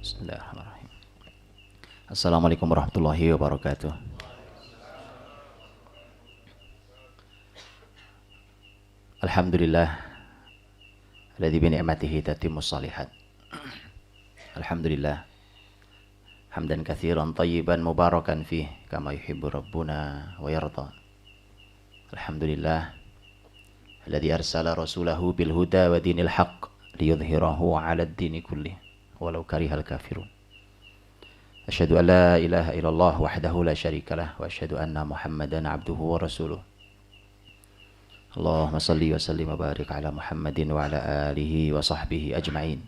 Bismillahirrahmanirrahim. Assalamualaikum warahmatullahi wabarakatuh. Alhamdulillah alladzi bi ni'matihi tatimmus shalihat. Alhamdulillah hamdan katsiran thayyiban mubarakan fih kama yuhibbu rabbuna wa yarda. Alhamdulillah alladzi arsala rasulahu bil huda wa dinil haqq liyudhhirahu 'ala ad-dini kullih walau karihal kafirun. Asyhadu an la ilaha illallah wahdahu la syarikalah wa asyhadu anna Muhammadan abduhu wa rasuluh. Allahumma salli wa sallim wa barik ala Muhammadin wa ala alihi wa sahbihi ajma'in.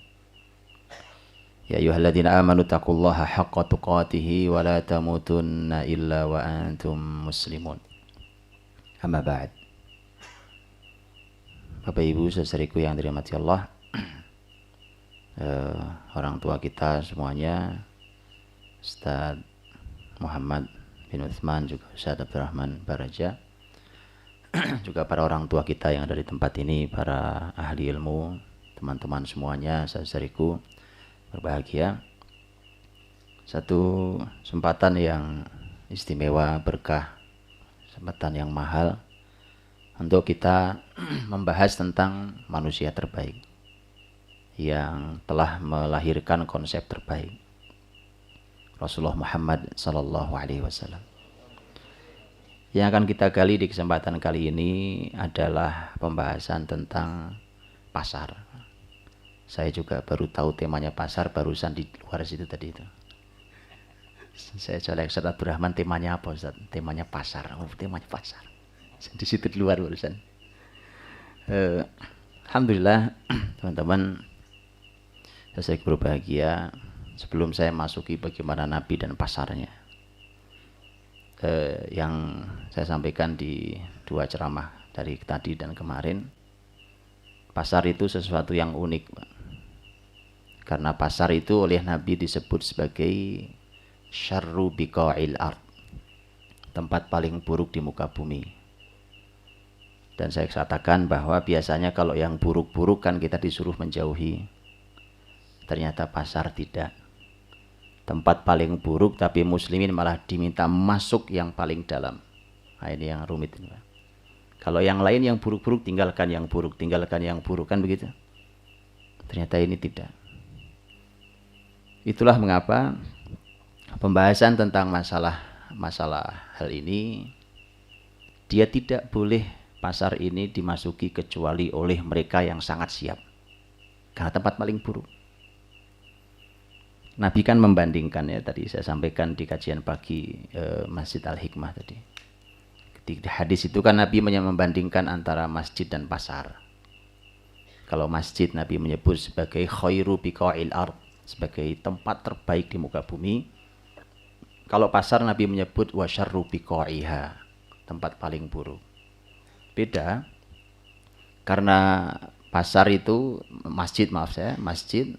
Ya ayyuhalladzina amanu taqullaha haqqa tuqatih wa la tamutunna illa wa antum muslimun. Amma ba'd. Bapak Ibu saudariku yang dirahmati Allah, orang tua kita semuanya, Ustaz Muhammad bin Utsman, juga Ustaz Abdurrahman Baraja, juga para orang tua kita yang ada di tempat ini, para ahli ilmu, teman-teman semuanya, saudariku berbahagia. Satu kesempatan yang istimewa, berkah, kesempatan yang mahal untuk kita membahas tentang manusia terbaik yang telah melahirkan konsep terbaik, Rasulullah Muhammad sallallahu alaihi wasallam. Yang akan kita gali di kesempatan kali ini adalah pembahasan tentang pasar. Saya juga baru tahu temanya pasar barusan di luar situ tadi itu. Saya coba Ustaz Abdurrahman, temanya apa Ustaz? Temanya pasar. Oh, temanya pasar. Di situ di luar barusan. Alhamdulillah teman-teman, saya berbahagia. Sebelum saya masuki bagaimana Nabi dan pasarnya, yang saya sampaikan di dua ceramah dari tadi dan kemarin, pasar itu sesuatu yang unik, Pak. Karena pasar itu oleh Nabi disebut sebagai syarru biqa'il ard, tempat paling buruk di muka bumi. Dan saya katakan bahwa biasanya kalau yang buruk-buruk kan kita disuruh menjauhi, ternyata pasar tidak. Tempat paling buruk tapi muslimin malah diminta masuk yang paling dalam. Nah, ini yang rumit ini, Pak. Kalau yang lain yang buruk-buruk tinggalkan yang buruk, tinggalkan yang buruk, kan begitu. Ternyata ini tidak. Itulah mengapa pembahasan tentang masalah hal ini, dia tidak boleh pasar ini dimasuki kecuali oleh mereka yang sangat siap. Karena tempat paling buruk. Nabi kan membandingkan, ya, tadi saya sampaikan di kajian pagi Masjid Al-Hikmah tadi. Di hadis itu kan Nabi membandingkan antara masjid dan pasar. Kalau masjid Nabi menyebut sebagai khairu biqa'il ard, sebagai tempat terbaik di muka bumi. Kalau pasar Nabi menyebut wa syarru biqa'iha, tempat paling buruk. Beda. Karena pasar itu masjid, masjid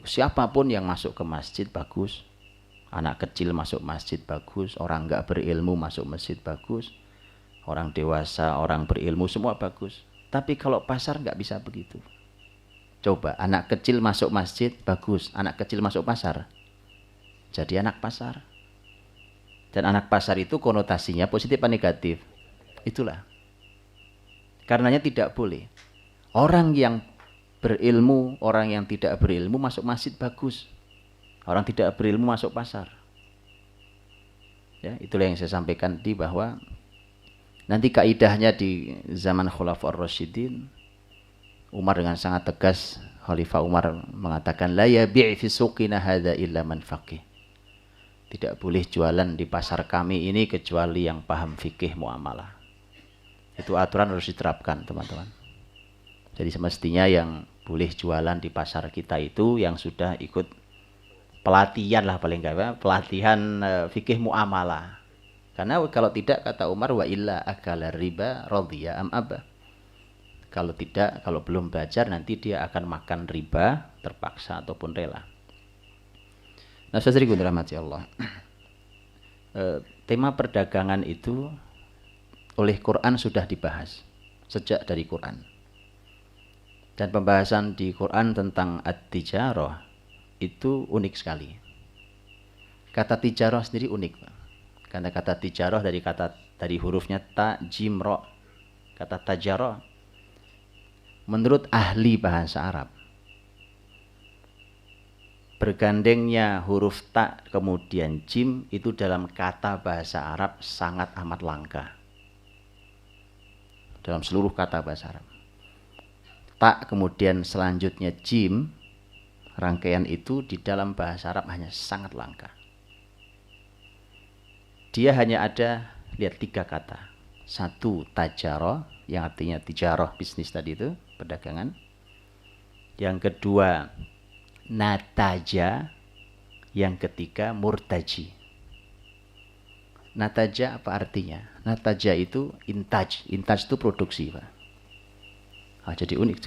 siapapun yang masuk ke masjid bagus. Anak kecil masuk masjid bagus, orang enggak berilmu masuk masjid bagus, orang dewasa, orang berilmu semua bagus. Tapi kalau pasar enggak bisa begitu. Coba anak kecil masuk masjid bagus, anak kecil masuk pasar jadi anak pasar. Dan anak pasar itu konotasinya positif atau negatif? Itulah karenanya tidak boleh orang yang berilmu, orang yang tidak berilmu masuk masjid bagus, orang tidak berilmu masuk pasar. Ya, itulah yang saya sampaikan tadi, bahwa nanti kaidahnya di zaman Khulafaur Rasyidin, Umar dengan sangat tegas, Khalifah Umar mengatakan la yabi' fi suqina hadza illa man faqih. Tidak boleh jualan di pasar kami ini kecuali yang paham fikih muamalah. Itu aturan harus diterapkan, teman-teman. Jadi semestinya yang boleh jualan di pasar kita itu yang sudah ikut pelatihan lah, paling enggak pelatihan fikih muamalah. Karena kalau tidak, kata Umar, wa illa akala riba radhiya am aba. Kalau tidak, kalau belum belajar nanti dia akan makan riba terpaksa ataupun rela. Nah, saudariku dirahmati Allah, tema perdagangan itu oleh Quran sudah dibahas sejak dari Quran. Dan pembahasan di Quran tentang at-tijarah itu unik sekali. Kata tijarah sendiri unik, Pak. Karena kata tijarah dari hurufnya ta, jim, ro. Kata tajarah menurut ahli bahasa Arab, bergandengnya huruf ta kemudian jim itu dalam kata bahasa Arab sangat amat langka. Dalam seluruh kata bahasa Arab. Ta kemudian selanjutnya jim, rangkaian itu di dalam bahasa Arab hanya sangat langka. Dia hanya ada, lihat 3 kata. 1 tajaro, yang artinya tijarah, bisnis tadi itu, perdagangan. Yang kedua nataja, yang ketiga murtaji. Nataja apa artinya? Nataja itu intaj. Intaj itu produksi, Pak. Jadi unik.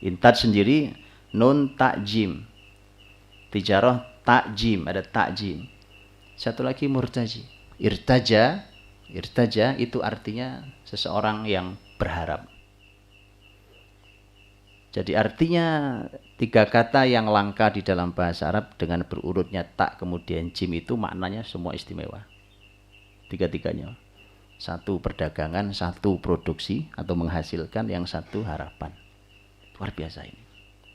Intaj sendiri nun takjim. Tijarah takjim, ada takjim. Satu lagi murtaji. Irtaja itu artinya seseorang yang berharap. Jadi artinya 3 kata yang langka di dalam bahasa Arab dengan berurutnya tak kemudian jim itu maknanya semua istimewa. 3-tiganya. 1 perdagangan, 1 produksi atau menghasilkan, yang 1 harapan. Luar biasa ini.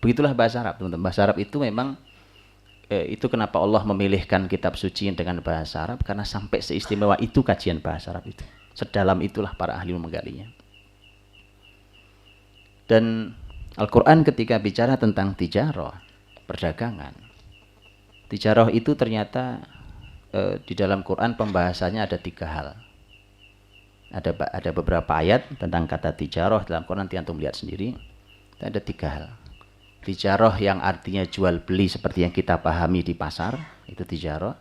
Begitulah bahasa Arab, teman-teman. Bahasa Arab itu memang itu kenapa Allah memilihkan kitab suci dengan bahasa Arab, karena sampai seistimewa itu kajian bahasa Arab itu. Sedalam itulah para ahli menggalinya. Dan Al-Quran ketika bicara tentang tijarah, perdagangan, tijarah itu ternyata di dalam Quran pembahasannya ada 3 hal. Ada beberapa ayat tentang kata tijarah dalam Quran, nanti antum lihat sendiri. Ada 3 hal. Tijarah yang artinya jual beli seperti yang kita pahami di pasar, itu tijarah.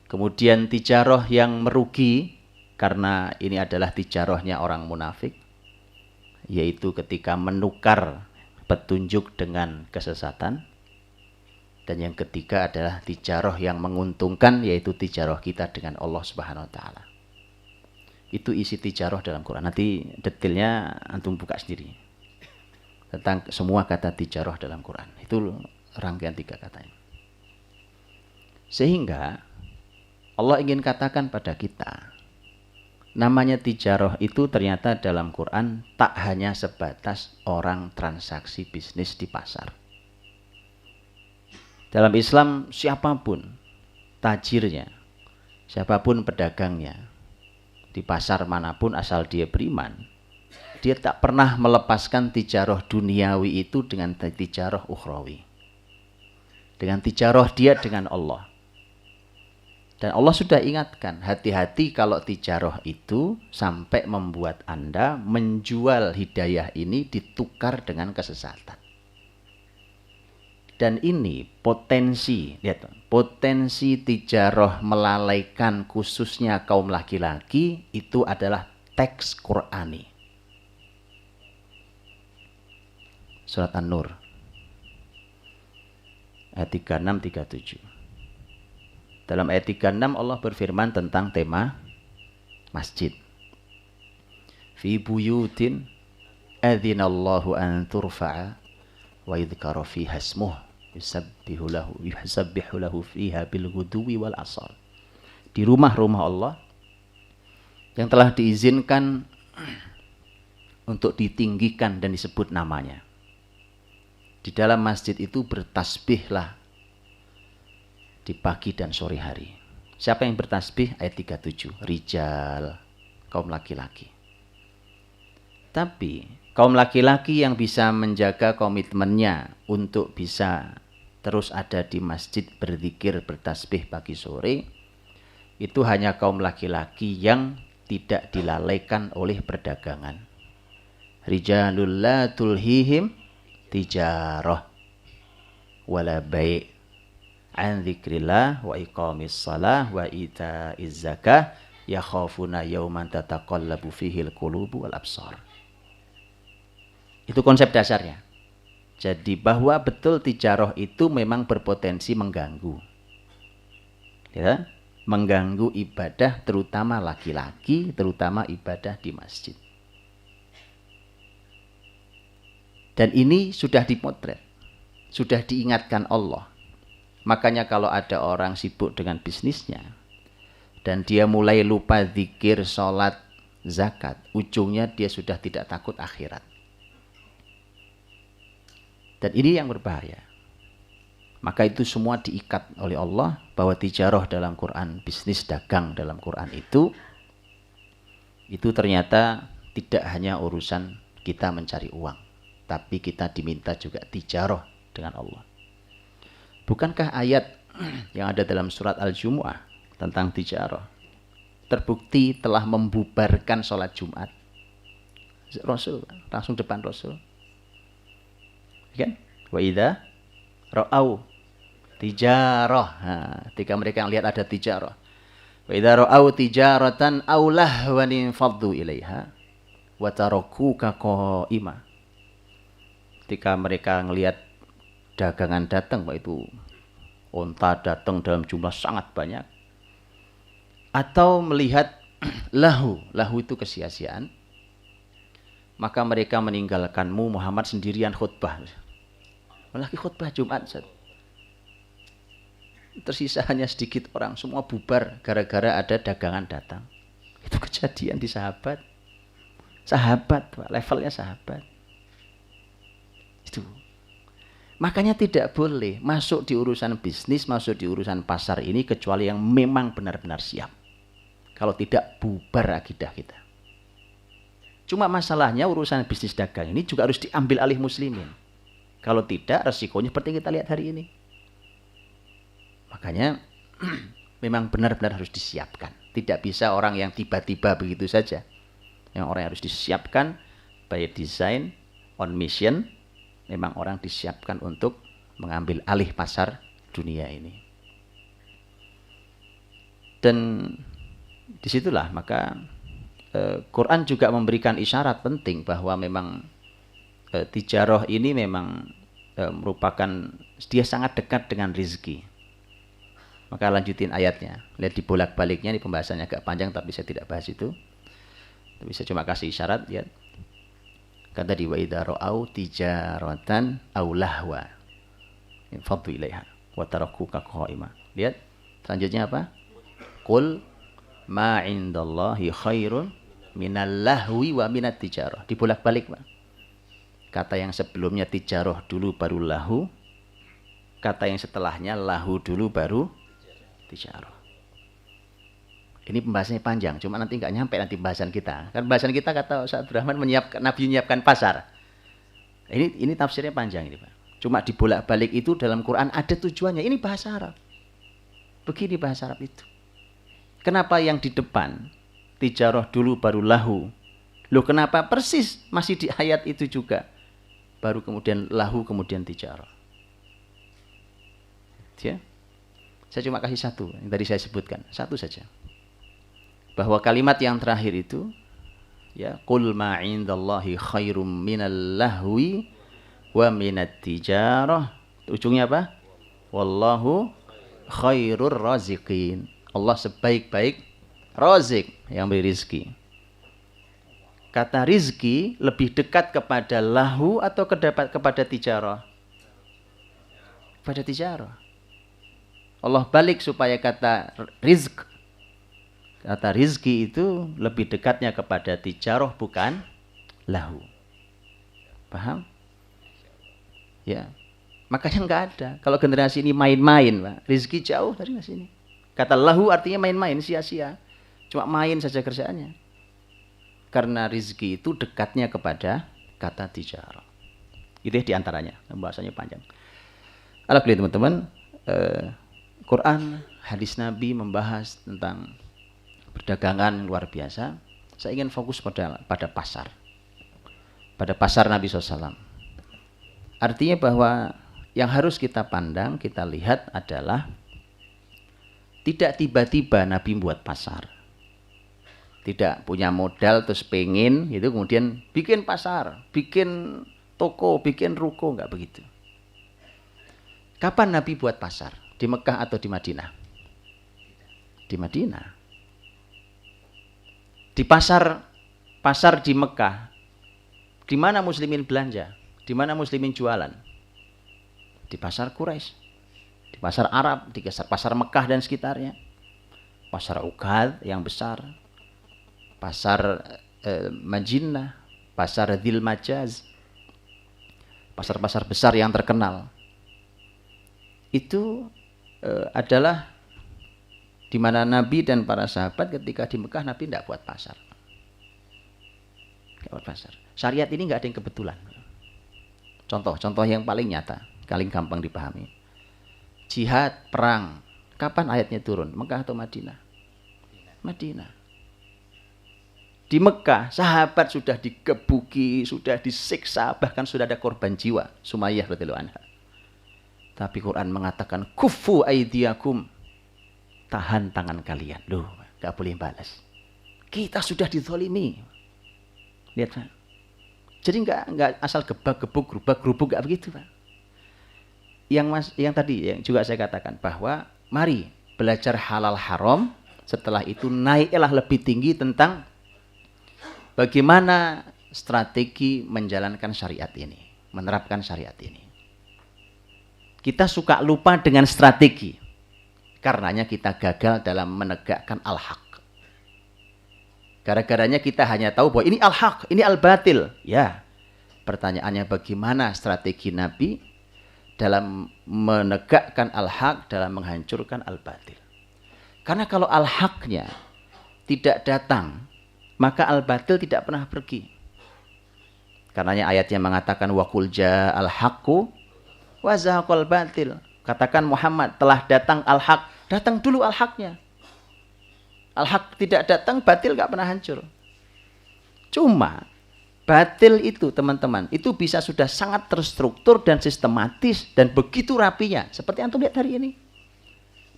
Kemudian tijarah yang merugi, karena ini adalah tijarahnya orang munafik, yaitu ketika menukar petunjuk dengan kesesatan. Dan yang ketiga adalah tijarah yang menguntungkan, yaitu tijarah kita dengan Allah Subhanahu wa taala. Itu isi tijarah dalam Quran. Nanti detailnya antum buka sendiri. Tentang semua kata tijarah dalam Quran. Itu rangkaian 3 katanya. Sehingga Allah ingin katakan pada kita, namanya tijarah itu ternyata dalam Quran tak hanya sebatas orang transaksi bisnis di pasar. Dalam Islam siapapun tajirnya, siapapun pedagangnya, di pasar manapun asal dia beriman, dia tak pernah melepaskan tijarah duniawi itu dengan tijarah ukhrawi. Dengan tijarah dia dengan Allah. Dan Allah sudah ingatkan, hati-hati kalau tijarah itu sampai membuat Anda menjual hidayah ini ditukar dengan kesesatan. Dan ini potensi, lihat, potensi tijarah melalaikan khususnya kaum laki-laki itu adalah teks Qur'ani. Surat An-Nur ayat 36-37. Dalam ayat 36 Allah berfirman tentang tema masjid. Fi buyutin adzinallahu an turfa'a wa yudhkara fiha ismuh yusabbihu lahu fiha bil ghuduwi wal asal. Di rumah-rumah Allah yang telah diizinkan untuk ditinggikan dan disebut namanya. Di dalam masjid itu bertasbihlah di pagi dan sore hari. Siapa yang bertasbih? Ayat 37. Rijal, kaum laki-laki. Tapi kaum laki-laki yang bisa menjaga komitmennya untuk bisa terus ada di masjid berzikir, bertasbih pagi sore, itu hanya kaum laki-laki yang tidak dilalaikan oleh perdagangan. Rijalul la tulhihim tijarah wala bai' an dzikrillah wa iqamis shalah wa ita'iz zakah yakhafuna yawman tataqallabu fihil qulubu wal absar. Itu konsep dasarnya. Jadi bahwa betul tijarah itu memang berpotensi mengganggu. Ya, mengganggu ibadah terutama laki-laki, terutama ibadah di masjid. Dan ini sudah dipotret. sudah diingatkan Allah. Makanya kalau ada orang sibuk dengan bisnisnya dan dia mulai lupa zikir, sholat, zakat, ujungnya dia sudah tidak takut akhirat. Dan ini yang berbahaya. Maka itu semua diikat oleh Allah bahwa tijarah dalam Quran, bisnis dagang dalam Quran itu ternyata tidak hanya urusan kita mencari uang, tapi kita diminta juga tijarah dengan Allah. Bukankah ayat yang ada dalam surat Al-Jumu'ah tentang tijarah terbukti telah membubarkan sholat Jumat? Rasul, langsung depan Rasul. Kan? Wa idza ra'au tijarah. Ketika mereka lihat ada tijarah. Wa idza ra'au tijaratan aw lahwan faddu ilaiha wa tarakuka qa'ima. Ketika mereka ngelihat dagangan datang, Pak, itu unta datang dalam jumlah sangat banyak, atau melihat lahu itu kesia-siaan, maka mereka meninggalkanmu Muhammad sendirian khutbah. Lagi khutbah Jumat, tersisa hanya sedikit orang, semua bubar gara-gara ada dagangan datang. Itu kejadian di sahabat, Pak, levelnya sahabat. Itu. Makanya tidak boleh masuk di urusan bisnis, masuk di urusan pasar ini kecuali yang memang benar-benar siap. Kalau tidak, bubar akidah kita. Cuma masalahnya urusan bisnis dagang ini juga harus diambil alih muslimin. Kalau tidak, resikonya seperti kita lihat hari ini. Makanya memang benar-benar harus disiapkan. Tidak bisa orang yang tiba-tiba begitu saja. Yang orang yang harus disiapkan by design, on mission. Memang orang disiapkan untuk mengambil alih pasar dunia ini. Dan disitulah maka Quran juga memberikan isyarat penting bahwa memang tijarah ini memang merupakan, dia sangat dekat dengan rizki. Maka lanjutin ayatnya. Lihat di bolak-baliknya, ini pembahasannya agak panjang tapi saya tidak bahas itu. Tapi saya cuma kasih isyarat, lihat. Kata di wa idza ra'au tijaratan aw lahwa infaddu ilaiha wa tarakuka qa'ima. Lihat selanjutnya apa? Qul ma 'indallahi khairun minal lahwi wa minat tijarah. Dibolak-balik, Pak. Kata yang sebelumnya tijarah dulu baru lahu, kata yang setelahnya lahu dulu baru tijarah. Ini pembahasannya panjang, cuma nanti nggak nyampe nanti bahasan kita. Kan bahasan kita kata Ustaz Abdurrahman Nabi menyiapkan pasar. Ini tafsirnya panjang ini, Pak. Cuma dibolak-balik itu dalam Quran ada tujuannya. Ini bahasa Arab. Begini bahasa Arab itu. Kenapa yang di depan tijarah dulu baru lahu? Loh, kenapa persis masih di ayat itu juga? Baru kemudian lahu kemudian tijarah. Ya. Saya cuma kasih satu yang tadi saya sebutkan, satu saja. Bahwa kalimat yang terakhir itu, ya, qul ma 'indallahi khairum minal lahwi wa minat tijarah. Ujungnya apa? Wallahu khairur raziqin. Allah sebaik-baik razik yang beri rizki. Kata rizki lebih dekat kepada lahu atau kepada tijarah? Pada tijarah. Allah balik supaya kata rizq, kata rizki itu lebih dekatnya kepada tijarah bukan lahu. Paham? Ya. Makanya enggak ada. Kalau generasi ini main-main, Pak, rizki jauh dari sini. Kata lahu artinya main-main, sia-sia. Cuma main saja kerjaannya. Karena rizki itu dekatnya kepada kata tijarah. Itu diantaranya. Bahasanya panjang. Alhamdulillah teman-teman. Quran, hadis Nabi membahas tentang perdagangan luar biasa. Saya ingin fokus pada pasar. Pada pasar Nabi SAW. Artinya bahwa yang harus kita pandang, kita lihat adalah tidak tiba-tiba Nabi buat pasar. Tidak punya modal terus pengen gitu kemudian bikin pasar, bikin toko, bikin ruko, enggak begitu. Kapan Nabi buat pasar? Di Mekah atau di Madinah? Di Madinah. Di pasar di Mekah, di mana muslimin belanja? Di mana muslimin jualan? di pasar Quraisy, di pasar Arab, di pasar Mekah dan sekitarnya, pasar Uqad yang besar, pasar Madinah, pasar Dzil Majaz, pasar-pasar besar yang terkenal. Itu adalah di mana Nabi dan para sahabat ketika di Mekah, Nabi tidak buat pasar. Tidak buat pasar. Syariat ini nggak ada yang kebetulan. Contoh yang paling nyata, paling gampang dipahami. Jihad, perang. Kapan ayatnya turun? Mekah atau Madinah? Madinah. Di Mekah, sahabat sudah digebuki, sudah disiksa, bahkan sudah ada korban jiwa. Sumayyah radhiyallahu anha. Tapi Quran mengatakan, kufu aidiakum. Tahan tangan kalian. Loh, gak boleh balas. Kita sudah dizalimi. Lihat, Pak. Jadi enggak asal gebak-gebuk, gerubak-gerubuk, gak begitu, Pak. Yang tadi yang juga saya katakan bahwa mari belajar halal haram, setelah itu naiklah lebih tinggi tentang bagaimana strategi menjalankan syariat ini, menerapkan syariat ini. Kita suka lupa dengan strategi, karenanya kita gagal dalam menegakkan al-haq. Gara-garanya kita hanya tahu bahwa ini al-haq, ini al-batil. Ya, pertanyaannya bagaimana strategi Nabi dalam menegakkan al-haq, dalam menghancurkan al-batil. Karena kalau al-haqnya tidak datang, maka al-batil tidak pernah pergi. Karenanya ayatnya mengatakan waqul ja'al haqqu wa zahaqal batil. Katakan Muhammad telah datang al-haq, datang dulu al-haqnya. Al-haq tidak datang, batil gak pernah hancur. Cuma batil itu teman-teman, itu bisa sudah sangat terstruktur dan sistematis dan begitu rapinya. Seperti antum lihat hari ini.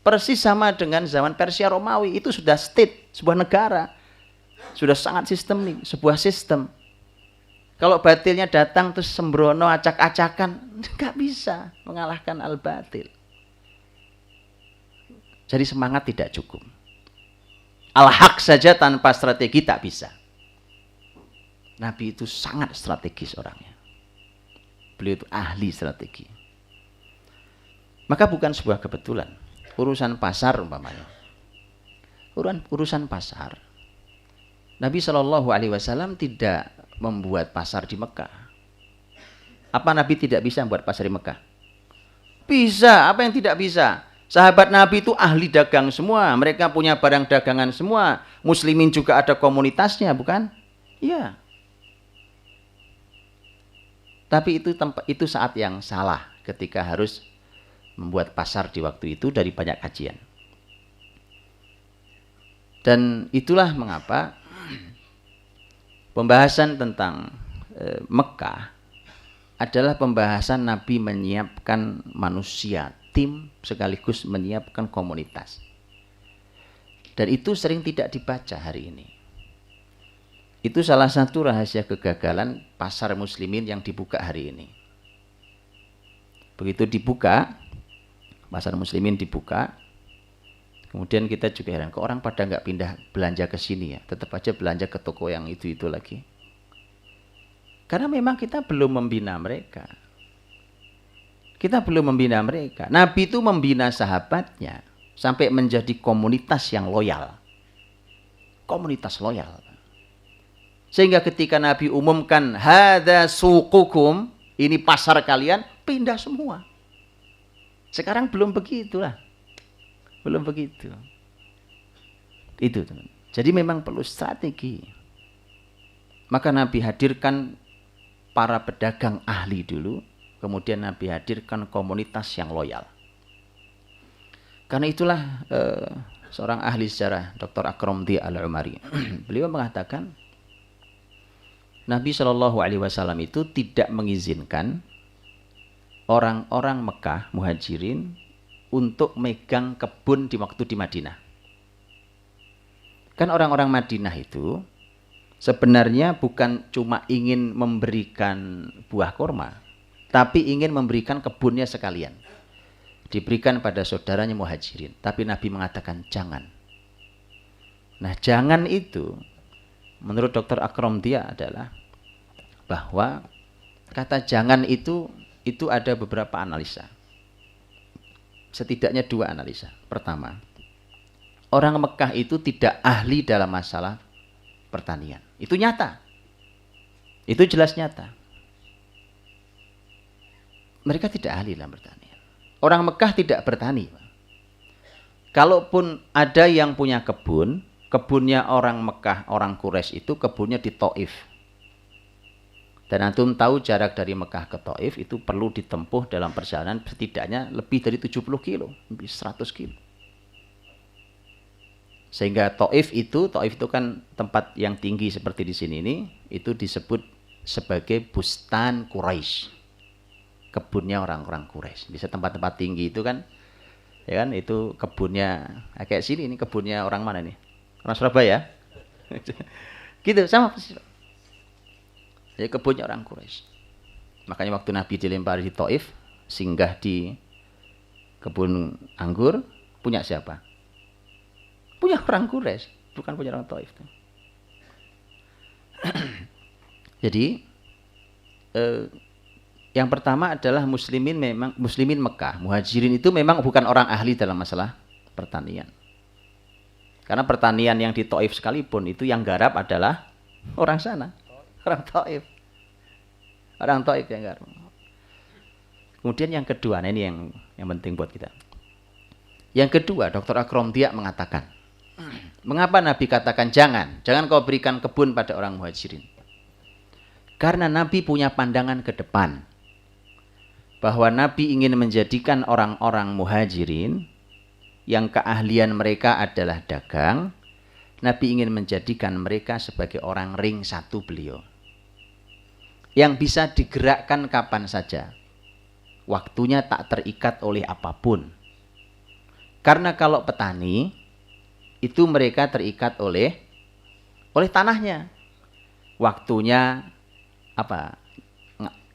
Persis sama dengan zaman Persia Romawi, itu sudah state, sebuah negara. Sudah sangat sistemik, sebuah sistem. Kalau batilnya datang terus sembrono, acak-acakan, nggak bisa mengalahkan al-batil. Jadi semangat tidak cukup. Al-haq saja tanpa strategi tak bisa. Nabi itu sangat strategis orangnya. Beliau itu ahli strategi. Maka bukan sebuah kebetulan. Urusan pasar umpamanya. Urusan pasar. Nabi SAW tidak membuat pasar di Mekah. Apa Nabi tidak bisa membuat pasar di Mekah? Bisa. Apa yang tidak bisa? Sahabat Nabi itu ahli dagang semua. Mereka punya barang dagangan semua. Muslimin juga ada komunitasnya, bukan? Iya. Tapi itu saat yang salah ketika harus membuat pasar di waktu itu dari banyak kajian. Dan itulah mengapa pembahasan tentang Mekah adalah pembahasan Nabi menyiapkan manusia, tim, sekaligus menyiapkan komunitas. Dan itu sering tidak dibaca hari ini. Itu salah satu rahasia kegagalan pasar muslimin yang dibuka hari ini. Begitu dibuka, pasar muslimin dibuka, kemudian kita juga heran, kok orang pada nggak pindah belanja ke sini ya, tetap aja belanja ke toko yang itu lagi. Karena memang kita belum membina mereka. Kita belum membina mereka. Nabi itu membina sahabatnya sampai menjadi komunitas yang loyal. Komunitas loyal. Sehingga ketika Nabi umumkan hadza suqukum, ini pasar kalian, pindah semua. Sekarang belum begitulah. Belum begitu. Itu teman. Jadi memang perlu strategi. Maka Nabi hadirkan para pedagang ahli dulu, kemudian Nabi hadirkan komunitas yang loyal. Karena itulah seorang ahli sejarah, Dr. Akram Di Al-Umari, beliau mengatakan Nabi SAW itu tidak mengizinkan orang-orang Mekah, muhajirin, untuk megang kebun di waktu di Madinah. Kan orang-orang Madinah itu sebenarnya bukan cuma ingin memberikan buah kurma, tapi ingin memberikan kebunnya sekalian. Diberikan pada saudaranya muhajirin. Tapi Nabi mengatakan jangan. Nah, jangan itu menurut Dr. Akram Dia adalah bahwa kata jangan itu ada beberapa analisa. setidaknya dua analisa. Pertama, orang Mekah itu tidak ahli dalam masalah pertanian. Itu nyata. Itu jelas nyata. Mereka tidak ahli dalam pertanian. Orang Mekah tidak bertani. Kalaupun ada yang punya kebun, kebunnya orang Mekah, orang Quraisy itu kebunnya di Taif. Dan antum tahu jarak dari Mekah ke Taif itu perlu ditempuh dalam perjalanan setidaknya lebih dari 70 kilo, lebih 100 kilo. Sehingga Taif itu kan tempat yang tinggi seperti di sini ini, itu disebut sebagai Bustan Quraisy. Kebunnya orang-orang Quraisy. Bisa tempat-tempat tinggi itu kan, ya kan, itu kebunnya kayak sini ini kebunnya orang mana nih? Orang Surabaya. Gitu sama persis. Jadi kebunnya orang Quraisy. Makanya waktu Nabi dilempari di Taif, singgah di kebun anggur, punya siapa? Punya orang Quraisy, bukan punya orang Taif. Jadi yang pertama adalah muslimin Mekah, muhajirin itu memang bukan orang ahli dalam masalah pertanian. Karena pertanian yang di Taif sekalipun itu yang garap adalah orang sana, orang Taif. Orang Taif yang garap. Kemudian yang kedua, nah ini yang penting buat kita. Yang kedua, Dr. Akrom Diak mengatakan, mengapa Nabi katakan jangan kau berikan kebun pada orang muhajirin? Karena Nabi punya pandangan ke depan. Bahwa Nabi ingin menjadikan orang-orang muhajirin yang keahlian mereka adalah dagang. Nabi ingin menjadikan mereka sebagai orang ring satu beliau. Yang bisa digerakkan kapan saja. Waktunya tak terikat oleh apapun. Karena kalau petani, itu mereka terikat oleh tanahnya. Waktunya apa?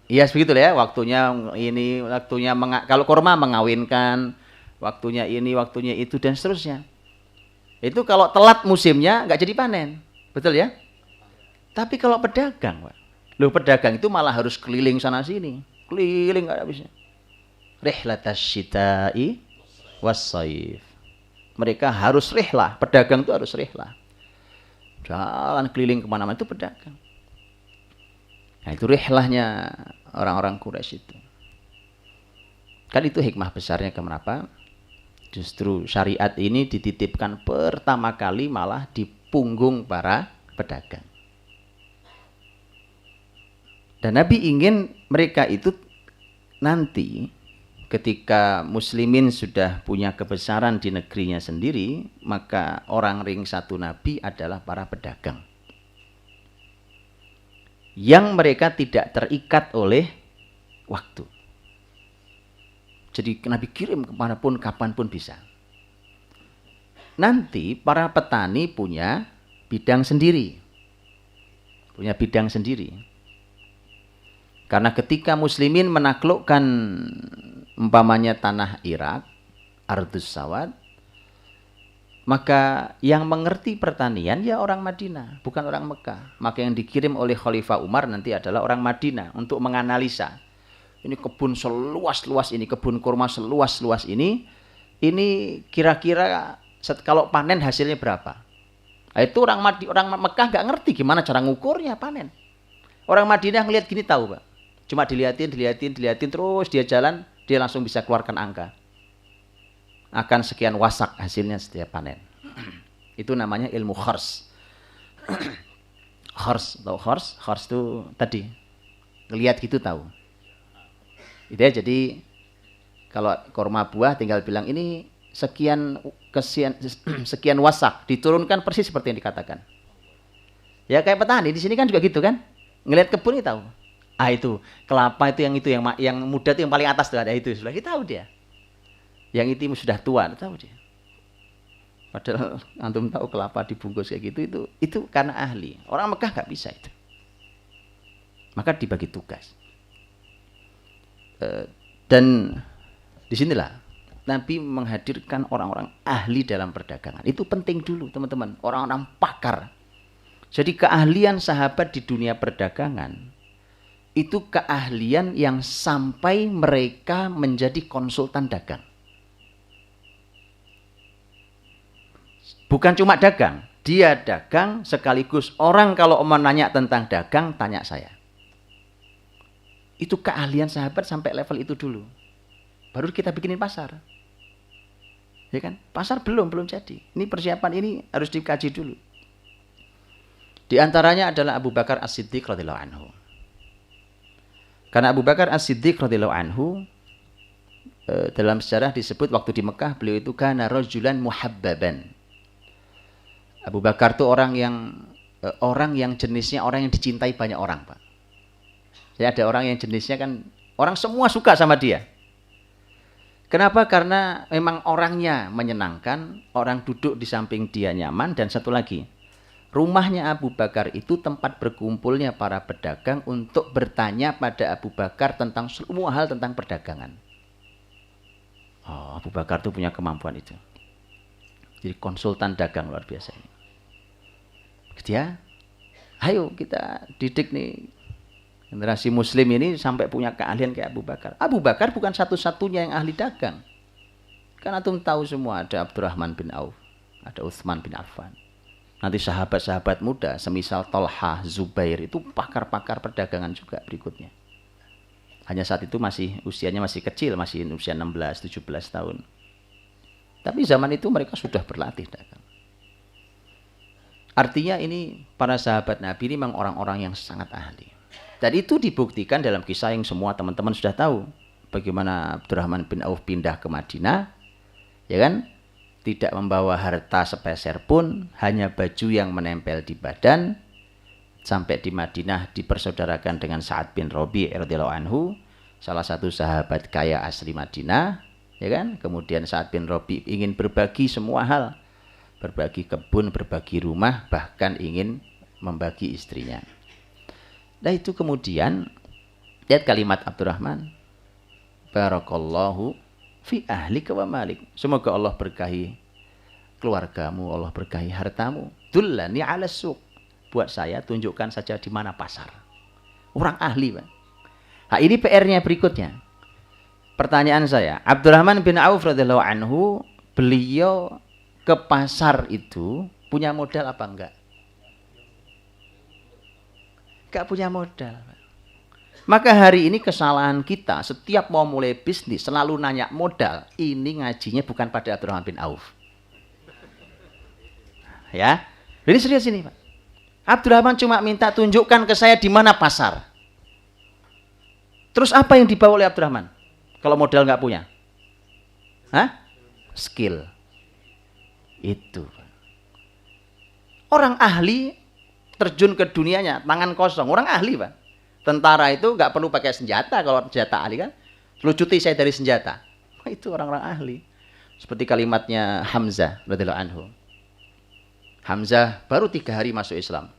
Iya begitu ya, waktunya ini, kalau kurma mengawinkan, waktunya ini, waktunya itu dan seterusnya. Itu kalau telat musimnya nggak jadi panen, betul ya? Tapi kalau pedagang, Pak, pedagang itu malah harus keliling sana sini, keliling nggak habisnya. Rihlatas syita'i was-shaif. Mereka harus rihlah, pedagang itu harus rihlah. Jalan keliling kemana-mana itu pedagang. Nah itu rihlahnya orang-orang Quraisy itu. Kan itu hikmah besarnya kenapa? Justru syariat ini dititipkan pertama kali malah di punggung para pedagang. Dan Nabi ingin mereka itu nanti ketika muslimin sudah punya kebesaran di negerinya sendiri, maka orang ring satu Nabi adalah para pedagang. Yang mereka tidak terikat oleh waktu. Jadi Nabi kirim kemanapun, kapanpun bisa. Nanti para petani punya bidang sendiri. Punya bidang sendiri. Karena ketika muslimin menaklukkan umpamanya tanah Irak, Ardus Sawad, maka yang mengerti pertanian ya orang Madinah, bukan orang Mekah. Maka yang dikirim oleh Khalifah Umar nanti adalah orang Madinah untuk menganalisa. Ini kebun seluas-luas ini, kebun kurma seluas-luas ini kira-kira kalau panen hasilnya berapa? Nah, itu orang Mekah nggak ngerti gimana cara ngukurnya panen. Orang Madinah ngelihat gini tahu, Pak. Cuma dilihatin terus dia jalan, dia langsung bisa keluarkan angka. Akan sekian wasak hasilnya setiap panen. Itu namanya ilmu khors. Khors itu tadi ngelihat gitu tahu. Itu ya, jadi kalau kurma buah tinggal bilang ini sekian wasak, diturunkan persis seperti yang dikatakan. Ya kayak petani di sini kan juga gitu kan. Ngelihat kebun ini tahu. Ah itu kelapa itu yang muda itu yang paling atas tuh ada itu sudah kita tahu dia. Yang itu sudah tua tahu dia. Padahal antum tahu kelapa dibungkus kayak gitu itu karena ahli. Orang Mekah nggak bisa itu. Maka dibagi tugas. Dan disinilah Nabi menghadirkan orang-orang ahli dalam perdagangan. Itu penting dulu teman-teman. Orang-orang pakar. Jadi keahlian sahabat di dunia perdagangan itu keahlian yang sampai mereka menjadi konsultan dagang. Bukan cuma dagang, dia dagang sekaligus orang kalau menanya tentang dagang tanya saya. Itu keahlian sahabat sampai level itu dulu. Baru kita bikinin pasar. Ya kan? Pasar belum jadi. Ini persiapan ini harus dikaji dulu. Di antaranya adalah Abu Bakar As-Siddiq radhiyallahu anhu. Karena Abu Bakar As-Siddiq radhiyallahu anhu dalam sejarah disebut waktu di Mekah beliau itu kana rajulan muhabbaban. Abu Bakar itu orang yang jenisnya orang yang dicintai banyak orang, Pak. Jadi ada orang yang jenisnya kan orang semua suka sama dia. Kenapa? Karena memang orangnya menyenangkan, orang duduk di samping dia nyaman, dan satu lagi, rumahnya Abu Bakar itu tempat berkumpulnya para pedagang untuk bertanya pada Abu Bakar tentang semua hal tentang perdagangan. Oh, Abu Bakar tuh punya kemampuan itu. Jadi konsultan dagang luar biasa ini. Dia, ayo kita didik nih generasi muslim ini sampai punya keahlian kayak Abu Bakar. Abu Bakar bukan satu-satunya yang ahli dagang. Kan antum tahu semua ada Abdurrahman bin Auf, ada Utsman bin Affan. Nanti sahabat-sahabat muda semisal Tolhah, Zubair itu pakar-pakar perdagangan juga berikutnya. Hanya saat itu usianya masih kecil, masih usia 16-17 tahun. Tapi zaman itu mereka sudah berlatih dagang. Artinya ini para sahabat Nabi ini memang orang-orang yang sangat ahli. Dan itu dibuktikan dalam kisah yang semua teman-teman sudah tahu. Bagaimana Abdurrahman bin Auf pindah ke Madinah, ya kan? Tidak membawa harta sepeser pun, hanya baju yang menempel di badan. Sampai di Madinah dipersaudarakan dengan Sa'ad bin Rabi' radhiyallahu anhu, salah satu sahabat kaya asli Madinah, ya kan? Kemudian Sa'ad bin Rabi' ingin berbagi semua hal, berbagi kebun, berbagi rumah, bahkan ingin membagi istrinya. Nah itu kemudian lihat kalimat Abdurrahman, barakallahu fi ahlika wa malik. Semoga Allah berkahi keluargamu, Allah berkahi hartamu. Dullani 'ala suq. Buat saya tunjukkan saja di mana pasar. Orang ahli, Pak. Nah, ini PR-nya berikutnya. Pertanyaan saya, Abdurrahman bin Auf radhiyallahu anhu, beliau ke pasar itu punya modal apa enggak? Enggak punya modal, Pak. Maka hari ini kesalahan kita setiap mau mulai bisnis selalu nanya modal. Ini ngajinya bukan pada Abdurrahman bin Auf. Ya. Jadi serius ini, Pak. Abdurrahman cuma minta tunjukkan ke saya di mana pasar. Terus apa yang dibawa oleh Abdurrahman? Kalau modal nggak punya? Hah? Skill. Itu. Orang ahli terjun ke dunianya tangan kosong. Orang ahli, Pak. Tentara itu nggak perlu pakai senjata kalau senjata ahli kan. Lucuti saya dari senjata. Itu orang-orang ahli. Seperti kalimatnya Hamzah radhiyallahu anhu. Hamzah baru 3 hari masuk Islam.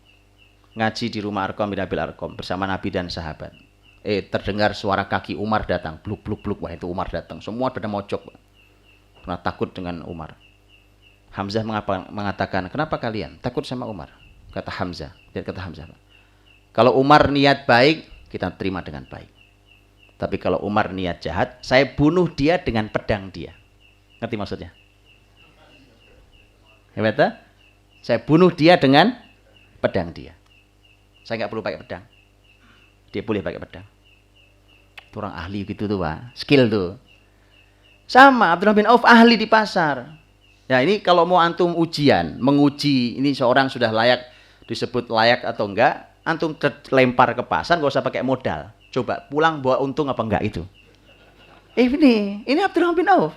Ngaji di rumah Arqam bin Abil Arqam bersama Nabi dan sahabat. Terdengar suara kaki Umar datang. Bluk, bluk, bluk. Wah, itu Umar datang. Semua pada mojok. Karena takut dengan Umar. Hamzah mengatakan, kenapa kalian takut sama Umar? Kata Hamzah. Lihat kata Hamzah. Kalau Umar niat baik, kita terima dengan baik. Tapi kalau Umar niat jahat, saya bunuh dia dengan pedang dia. Ngerti maksudnya? Hebat, tak? Saya bunuh dia dengan pedang dia. Saya nggak perlu pakai pedang. Dia boleh pakai pedang. Itu orang ahli gitu tuh, Pak. Skill tuh. Sama Abdurrahman bin Auf ahli di pasar. Ya ini kalau mau antum ujian, menguji ini seorang sudah layak disebut layak atau enggak, antum lempar ke pasar nggak usah pakai modal. Coba pulang bawa untung apa enggak itu. Ini Abdurrahman bin Auf.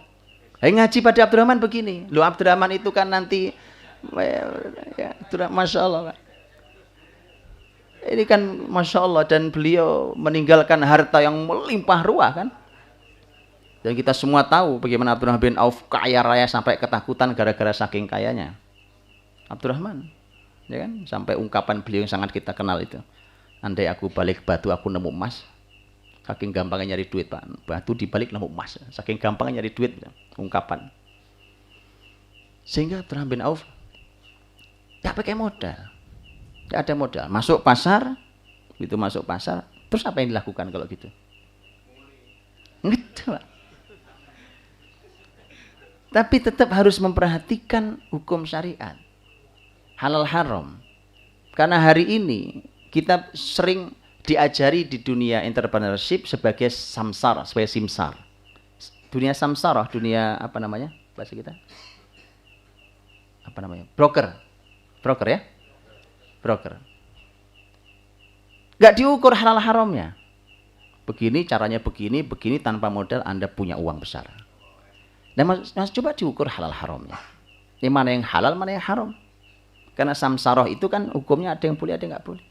Ngaji pada Abdurrahman begini. Loh Abdurrahman itu kan nanti ya, Masya Allah, Pak. Ini kan Masya Allah, dan beliau meninggalkan harta yang melimpah ruah kan. Dan kita semua tahu bagaimana Abdurrahman bin Auf kaya raya sampai ketakutan gara-gara saking kayanya. Abdurrahman, ya kan, sampai ungkapan beliau yang sangat kita kenal itu. Andai aku balik batu aku nemu emas. Saking gampangnya nyari duit, Pak. Batu dibalik nemu emas. Saking gampangnya nyari duit, ungkapan. Sehingga Abdurrahman bin Auf nggak pakai modal, nggak ada modal. Masuk pasar, itu masuk pasar. Terus apa yang dilakukan kalau gitu? Gitu, Pak. Tapi tetap harus memperhatikan hukum syariat. Halal haram. Karena hari ini kita sering diajari di dunia entrepreneurship sebagai samsara, sebagai simsar. Dunia samsara, dunia apa namanya? Bahasa kita? Apa namanya? Broker. Broker ya? Broker. Gak diukur halal haramnya. Begini caranya begini tanpa modal Anda punya uang besar. Dan mas coba diukur halal haramnya. Ini mana yang halal, mana yang haram. Karena samsaroh itu kan hukumnya ada yang boleh, ada yang nggak boleh.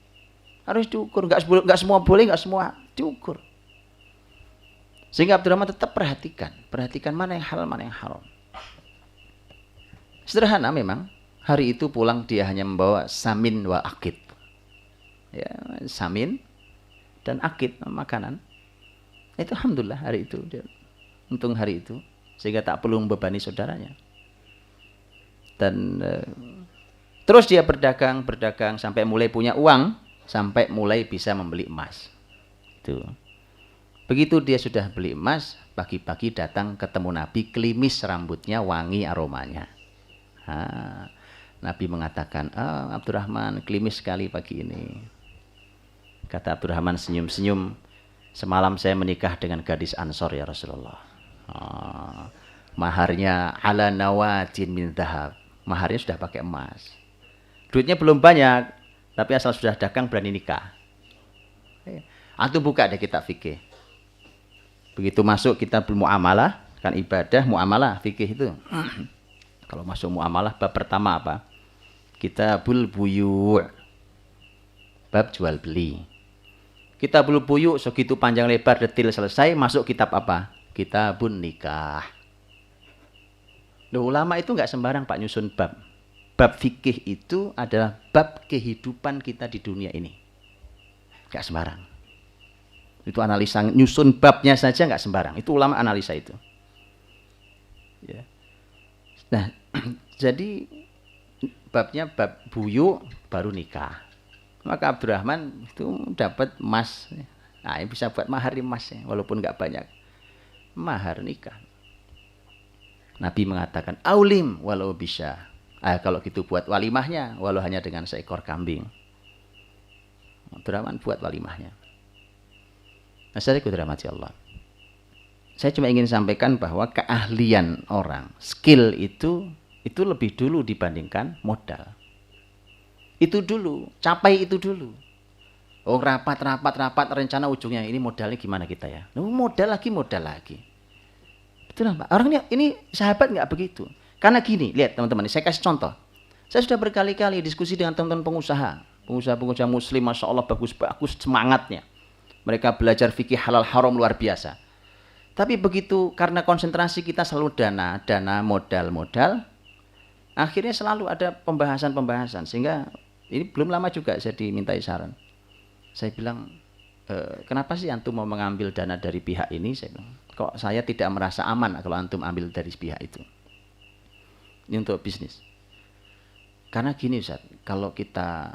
Harus diukur, nggak semua boleh, nggak semua diukur. Sehingga Abdurrahman tetap perhatikan mana yang halal, mana yang haram. Sederhana memang. Hari itu pulang dia hanya membawa samin wa akid. Ya, samin dan akid, makanan. Itu alhamdulillah hari itu. Untung hari itu. Sehingga tak perlu membebani saudaranya. Dan terus dia berdagang sampai mulai punya uang, sampai mulai bisa membeli emas. Itu. Begitu dia sudah beli emas, pagi-pagi datang ketemu Nabi, klimis rambutnya, wangi aromanya. Nabi mengatakan, Abdurrahman klimis sekali pagi ini. Kata Abdurrahman senyum-senyum, semalam saya menikah dengan gadis Ansor ya Rasulullah. Maharnya ala nawatin min dhahab. Maharnya sudah pakai emas. Duitnya belum banyak, tapi asal sudah dagang berani nikah. Antum buka deh kitab fikih. Begitu masuk kitab muamalah, kan ibadah muamalah fikih itu. Kalau masuk muamalah bab pertama apa? Kitabul buyu'. Bab jual beli. Kitabul buyu' segitu panjang lebar detil selesai, masuk kitab apa? Kitabun nikah. Loh, ulama itu enggak sembarang Pak nyusun bab. Bab fikih itu adalah bab kehidupan kita di dunia ini. Enggak sembarang. Itu analisa, nyusun babnya saja enggak sembarang. Itu ulama analisa itu. Ya. Nah, jadi babnya bab buyu baru nikah. Maka Abdurrahman itu dapat emas. Nah, bisa buat mahar emas ya, walaupun enggak banyak. Mahar nikah. Nabi mengatakan, aulim walau bisa. Kalau gitu buat walimahnya, walau hanya dengan seekor kambing. Abdurrahman buat walimahnya. Nah, saya dirahmati Allah. Saya cuma ingin sampaikan bahwa keahlian orang, skill itu lebih dulu dibandingkan modal. Itu dulu, capai itu dulu. Oh, rapat, rencana ujungnya ini modalnya gimana kita ya? Modal lagi. Betul Pak. Orangnya ini sahabat nggak begitu. Karena gini, lihat teman-teman, saya kasih contoh. Saya sudah berkali-kali diskusi dengan teman-teman pengusaha muslim, masya Allah bagus semangatnya. Mereka belajar fikih halal haram luar biasa. Tapi begitu karena konsentrasi kita selalu dana, modal, akhirnya selalu ada pembahasan sehingga ini belum lama juga saya dimintai saran. Saya bilang, kenapa sih antum mau mengambil dana dari pihak ini? Saya bilang, kok saya tidak merasa aman kalau antum ambil dari pihak itu. Ini untuk bisnis. Karena gini Ustaz, kalau kita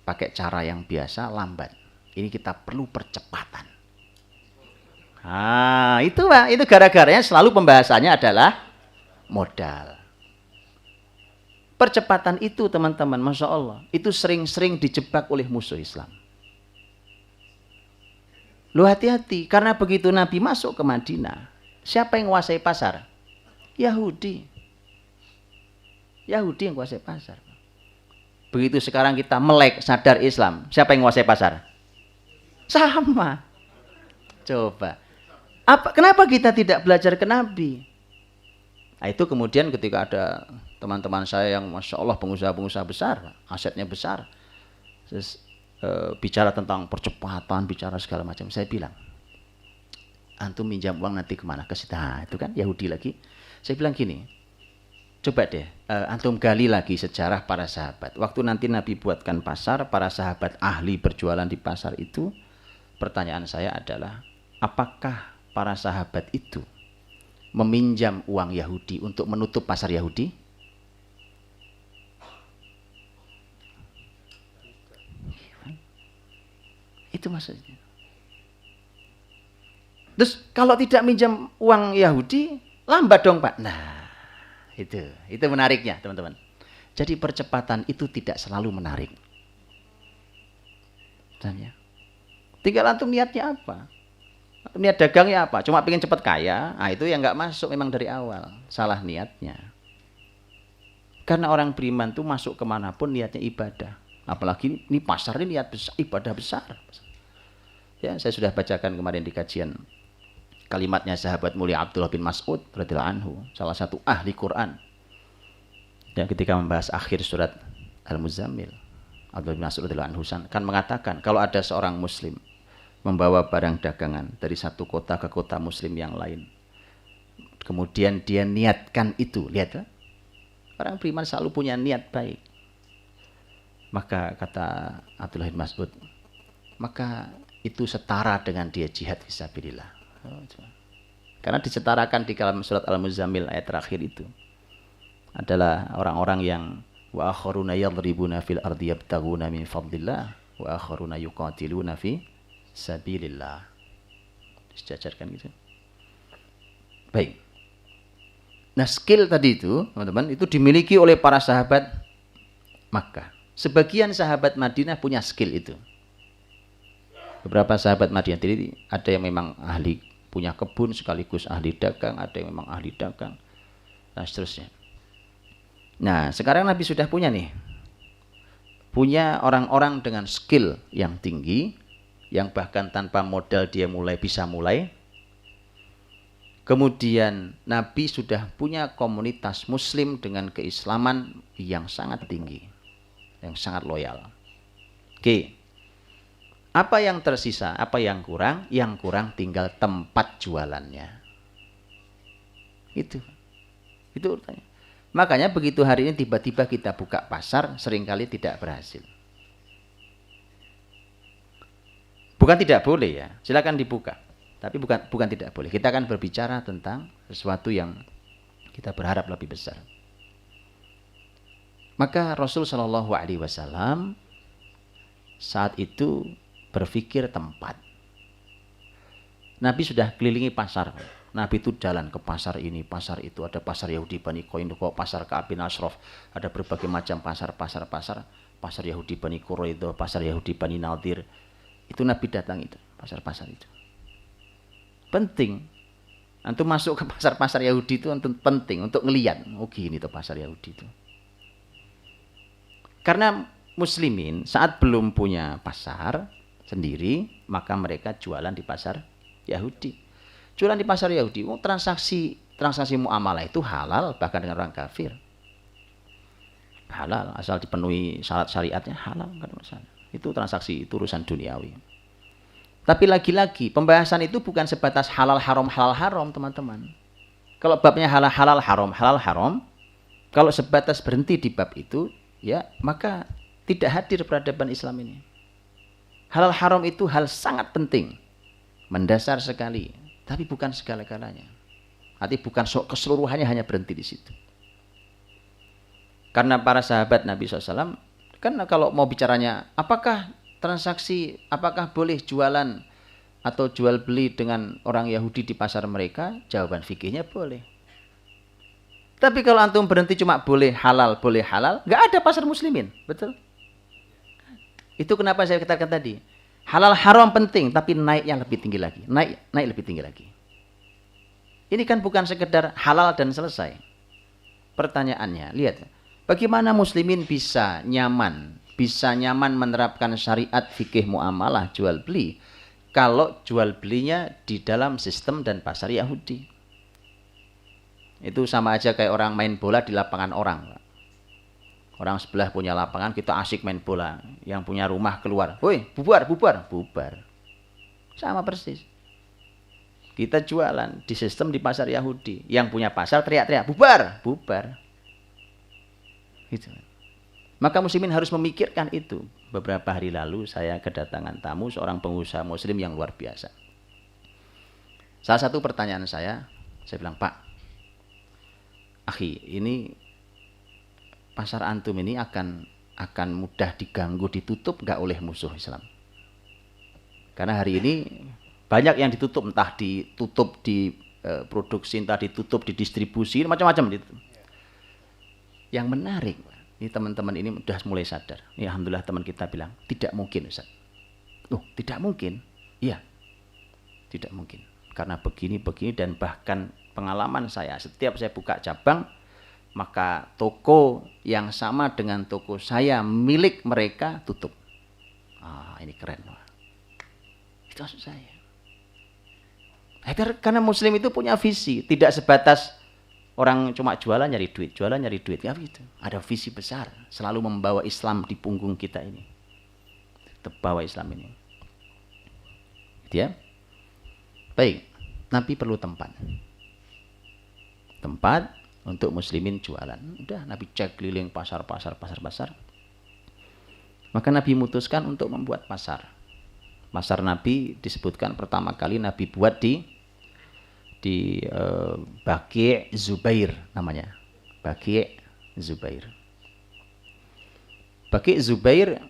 pakai cara yang biasa lambat. Ini kita perlu percepatan. Itu Pak, itu gara-garanya selalu pembahasannya adalah modal. Percepatan itu teman-teman, Masya Allah, itu sering-sering dijebak oleh musuh Islam. Lu hati-hati, karena begitu Nabi masuk ke Madinah, siapa yang menguasai pasar? Yahudi yang menguasai pasar. Begitu sekarang kita melek sadar Islam, siapa yang menguasai pasar? Sama. Coba. Kenapa kita tidak belajar ke Nabi? Nah, itu kemudian ketika ada teman-teman saya yang Masya Allah pengusaha-pengusaha besar, asetnya besar, terus, bicara tentang percepatan, bicara segala macam. Saya bilang, antum minjam uang nanti kemana? Ke situ. Itu kan Yahudi lagi. Saya bilang gini, coba deh, antum gali lagi sejarah para sahabat. Waktu nanti Nabi buatkan pasar, para sahabat ahli berjualan di pasar itu, pertanyaan saya adalah, apakah para sahabat itu meminjam uang Yahudi untuk menutup pasar Yahudi? Itu maksudnya. Terus kalau tidak minjam uang Yahudi, lambat dong Pak. Nah, Itu menariknya, teman-teman. Jadi percepatan itu tidak selalu menarik. Ya. Tinggal antum niatnya apa? Niat dagangnya apa? Cuma pengen cepat kaya, itu yang nggak masuk memang dari awal. Salah niatnya. Karena orang beriman tuh masuk kemanapun niatnya ibadah. Apalagi ini pasar ini niat besar, ibadah besar. Ya, saya sudah bacakan kemarin di kajian kalimatnya sahabat mulia Abdullah bin Mas'ud radhiyallahu anhu, salah satu ahli Quran. Ya, ketika membahas akhir surat Al-Muzammil, Abdullah bin Mas'ud radhiyallahu anhu kan mengatakan kalau ada seorang muslim membawa barang dagangan dari satu kota ke kota muslim yang lain, kemudian dia niatkan itu, lihat, orang beriman selalu punya niat baik. Maka kata Abdullah bin Mas'ud, maka itu setara dengan dia jihad fisabilillah. Karena disetarakan di dalam surat Al-Muzammil ayat terakhir itu adalah orang-orang yang wa akharuna yadribuna fil ardi yabtaguna min fadlillah wa akharuna yuqatiluna fi sabilillah. Disejajarkan gitu. Baik. Nah, skill tadi itu, teman-teman, itu dimiliki oleh para sahabat Makkah. Sebagian sahabat Madinah punya skill itu. Beberapa sahabat Madinah jadi ada yang memang ahli punya kebun sekaligus ahli dagang, ada yang memang ahli dagang, dan seterusnya. Nah, sekarang Nabi sudah punya nih. Punya orang-orang dengan skill yang tinggi, yang bahkan tanpa modal dia bisa mulai. Kemudian Nabi sudah punya komunitas muslim dengan keislaman yang sangat tinggi, yang sangat loyal. Oke. Apa yang tersisa? Apa yang kurang? Yang kurang tinggal tempat jualannya. Itu urutannya. Makanya begitu hari ini tiba-tiba kita buka pasar, seringkali tidak berhasil. Bukan tidak boleh ya, silakan dibuka. Tapi bukan tidak boleh. Kita akan berbicara tentang sesuatu yang kita berharap lebih besar. Maka Rasul Shallallahu Alaihi Wasallam saat itu berpikir tempat. Nabi sudah kelilingi pasar. Nabi itu jalan ke pasar ini, pasar itu. Ada pasar Yahudi Bani Qainuqa, pasar Ka'ab bin Ashraf. Ada berbagai macam pasar. Pasar Yahudi Bani Quraidah, pasar Yahudi Bani Nadir. Itu Nabi datang itu, pasar-pasar itu. Penting. Antum masuk ke pasar-pasar Yahudi itu penting untuk ngelihat. Oh gini tuh pasar Yahudi itu. Karena muslimin saat belum punya pasar sendiri, maka mereka jualan di pasar Yahudi. Jualan di pasar Yahudi, transaksi muamalah itu halal bahkan dengan orang kafir. Halal asal dipenuhi syarat syariatnya, halal kan masalah. Itu transaksi, itu urusan duniawi. Tapi lagi-lagi pembahasan itu bukan sebatas halal haram, teman-teman. Kalau babnya halal haram, kalau sebatas berhenti di bab itu, ya maka tidak hadir peradaban Islam ini. Halal haram itu hal sangat penting, mendasar sekali, tapi bukan segala-galanya. Artinya bukan keseluruhannya hanya berhenti di situ. Karena para sahabat Nabi SAW, kan kalau mau bicaranya, apakah boleh jualan atau jual beli dengan orang Yahudi di pasar mereka? Jawaban fikihnya boleh. Tapi kalau antum berhenti cuma boleh halal, nggak ada pasar muslimin, betul? Itu kenapa saya katakan tadi, halal haram penting, tapi naiknya lebih tinggi lagi, naik lebih tinggi lagi. Ini kan bukan sekedar halal dan selesai. Pertanyaannya, lihat, bagaimana muslimin bisa nyaman menerapkan syariat fikih muamalah jual beli kalau jual belinya di dalam sistem dan pasar Yahudi. Itu sama aja kayak orang main bola di lapangan orang. Orang sebelah punya lapangan, kita asik main bola. Yang punya rumah keluar, woi bubar. Sama persis. Kita jualan di sistem di pasar Yahudi. Yang punya pasar teriak-teriak, bubar. Gitu. Maka muslimin harus memikirkan itu. Beberapa hari lalu saya kedatangan tamu seorang pengusaha muslim yang luar biasa. Salah satu pertanyaan saya bilang, Pak, akhi, ini pasar antum ini akan mudah diganggu, ditutup nggak oleh musuh Islam? Karena hari ini banyak yang ditutup, entah ditutup di produksi, entah ditutup di distribusi, macam-macam gitu. Yang menarik, ini teman-teman ini sudah mulai sadar. Ini alhamdulillah teman kita bilang, tidak mungkin Ustaz. Loh, tidak mungkin? Iya, tidak mungkin. Karena begini dan bahkan pengalaman saya, setiap saya buka cabang, maka toko yang sama dengan toko saya milik mereka tutup. Ini keren. Itu maksud saya. Karena Muslim itu punya visi, tidak sebatas orang cuma jualan nyari duit, ya gitu. Ada visi besar, selalu membawa Islam di punggung kita ini. Tetap bawa Islam ini. Gitu ya. Baik, Nabi perlu tempat. Tempat untuk muslimin jualan. Udah Nabi cek keliling pasar. Maka Nabi memutuskan untuk membuat pasar. Pasar Nabi disebutkan pertama kali Nabi buat di Baqi' Zubair namanya. Baqi' Zubair. Baqi' Zubair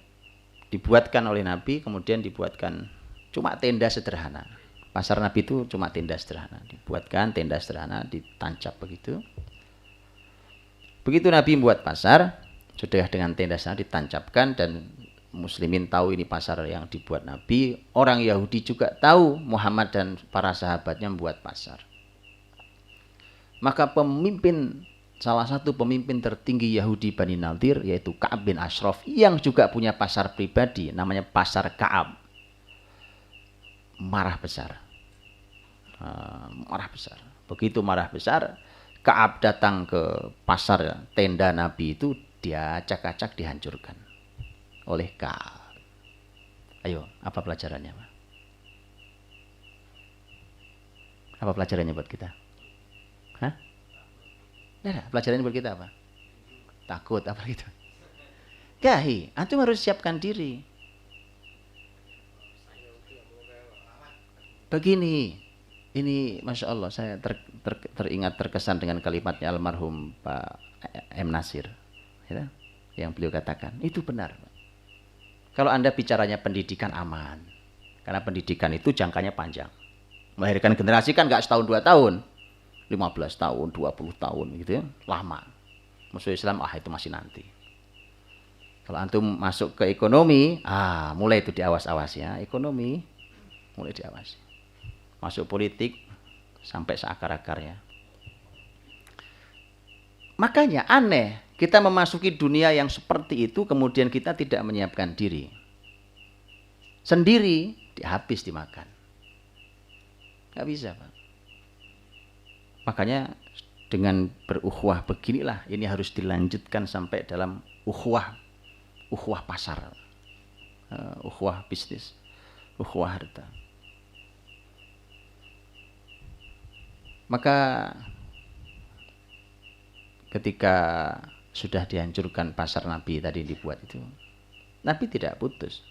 dibuatkan oleh Nabi, kemudian dibuatkan cuma tenda sederhana. Pasar Nabi itu cuma tenda sederhana. Dibuatkan tenda sederhana, ditancap begitu. Begitu Nabi membuat pasar, sudah dengan tenda sederhana ditancapkan dan muslimin tahu ini pasar yang dibuat Nabi. Orang Yahudi juga tahu Muhammad dan para sahabatnya membuat pasar. Maka salah satu pemimpin tertinggi Yahudi Bani Nadir, yaitu Ka'ab bin Ashraf, yang juga punya pasar pribadi, namanya Pasar Ka'ab, marah besar. Begitu marah besar, Ka'ab datang ke pasar tenda Nabi itu, dia acak-acak dihancurkan oleh Ka'ab. Ayo, apa pelajarannya, Pak? Apa pelajarannya buat kita? Hah? Nah, pelajarannya buat kita apa? Takut apa gitu? Gahi, antum harus siapkan diri. Begini, ini Masya Allah, saya teringat terkesan dengan kalimatnya almarhum Pak M. Nasir, ya, yang beliau katakan, itu benar. Kalau Anda bicaranya pendidikan aman, karena pendidikan itu jangkanya panjang. Melahirkan generasi kan nggak setahun 2 tahun, 15 tahun, 20 tahun gitu ya, lama. Musuh Islam, itu masih nanti. Kalau antum masuk ke ekonomi, mulai itu diawas-awas ya, ekonomi mulai diawasi. Masuk politik sampai seakar-akarnya. Makanya aneh, kita memasuki dunia yang seperti itu, kemudian kita tidak menyiapkan diri. Sendiri, habis dimakan. Gak bisa, Pak. Makanya dengan berukhuwah beginilah, ini harus dilanjutkan sampai dalam ukhuwah pasar, ukhuwah bisnis, ukhuwah harta. Maka ketika sudah dihancurkan pasar Nabi tadi dibuat itu, Nabi tidak putus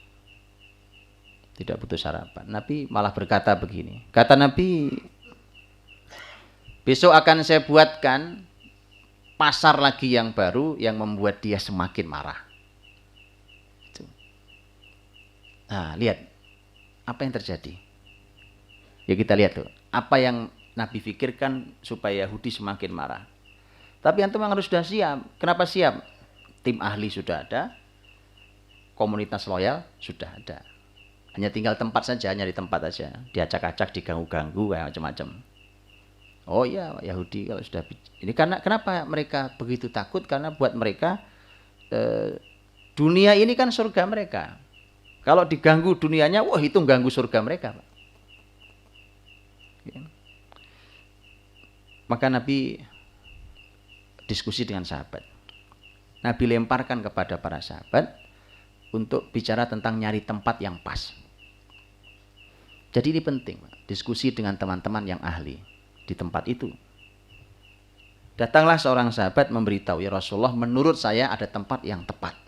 harapan. Nabi malah berkata begini, kata Nabi, besok akan saya buatkan pasar lagi yang baru yang membuat dia semakin marah. Nah, lihat apa yang terjadi. Ya kita lihat tuh, apa yang Nabi pikirkan supaya Yahudi semakin marah. Tapi antum harus sudah siap. Kenapa siap? Tim ahli sudah ada, komunitas loyal sudah ada. Hanya tinggal tempat saja, nyari tempat saja. Diacak-acak, diganggu-ganggu, kayak macam-macam. Oh iya, Yahudi kalau sudah ini karena kenapa mereka begitu takut? Karena buat mereka dunia ini kan surga mereka. Kalau diganggu dunianya, wah itu ganggu surga mereka, Pak. Ya. Maka Nabi diskusi dengan sahabat. Nabi lemparkan kepada para sahabat untuk bicara tentang nyari tempat yang pas. Jadi ini penting, Pak. Diskusi dengan teman-teman yang ahli di tempat itu. Datanglah seorang sahabat memberitahu, ya Rasulullah, menurut saya ada tempat yang tepat.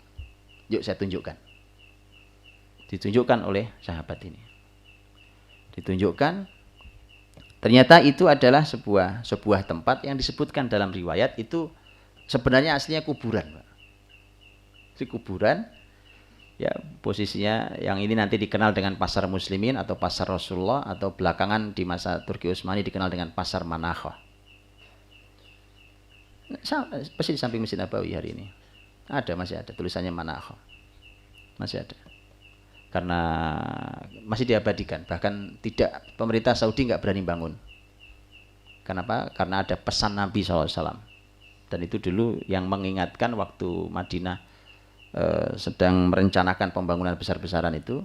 Yuk saya tunjukkan. Ditunjukkan oleh sahabat ini. Ditunjukkan. Ternyata itu adalah sebuah tempat yang disebutkan dalam riwayat itu sebenarnya aslinya kuburan, Pak. Si kuburan, ya posisinya yang ini nanti dikenal dengan pasar muslimin atau pasar Rasulullah, atau belakangan di masa Turki Utsmani dikenal dengan pasar Manakha. Pasti di samping Masjid Nabawi hari ini. Masih ada tulisannya Manakh. Masih ada. Karena masih diabadikan, bahkan tidak, pemerintah Saudi nggak berani bangun. Kenapa? Karena ada pesan Nabi SAW, dan itu dulu yang mengingatkan waktu Madinah sedang merencanakan pembangunan besar-besaran itu.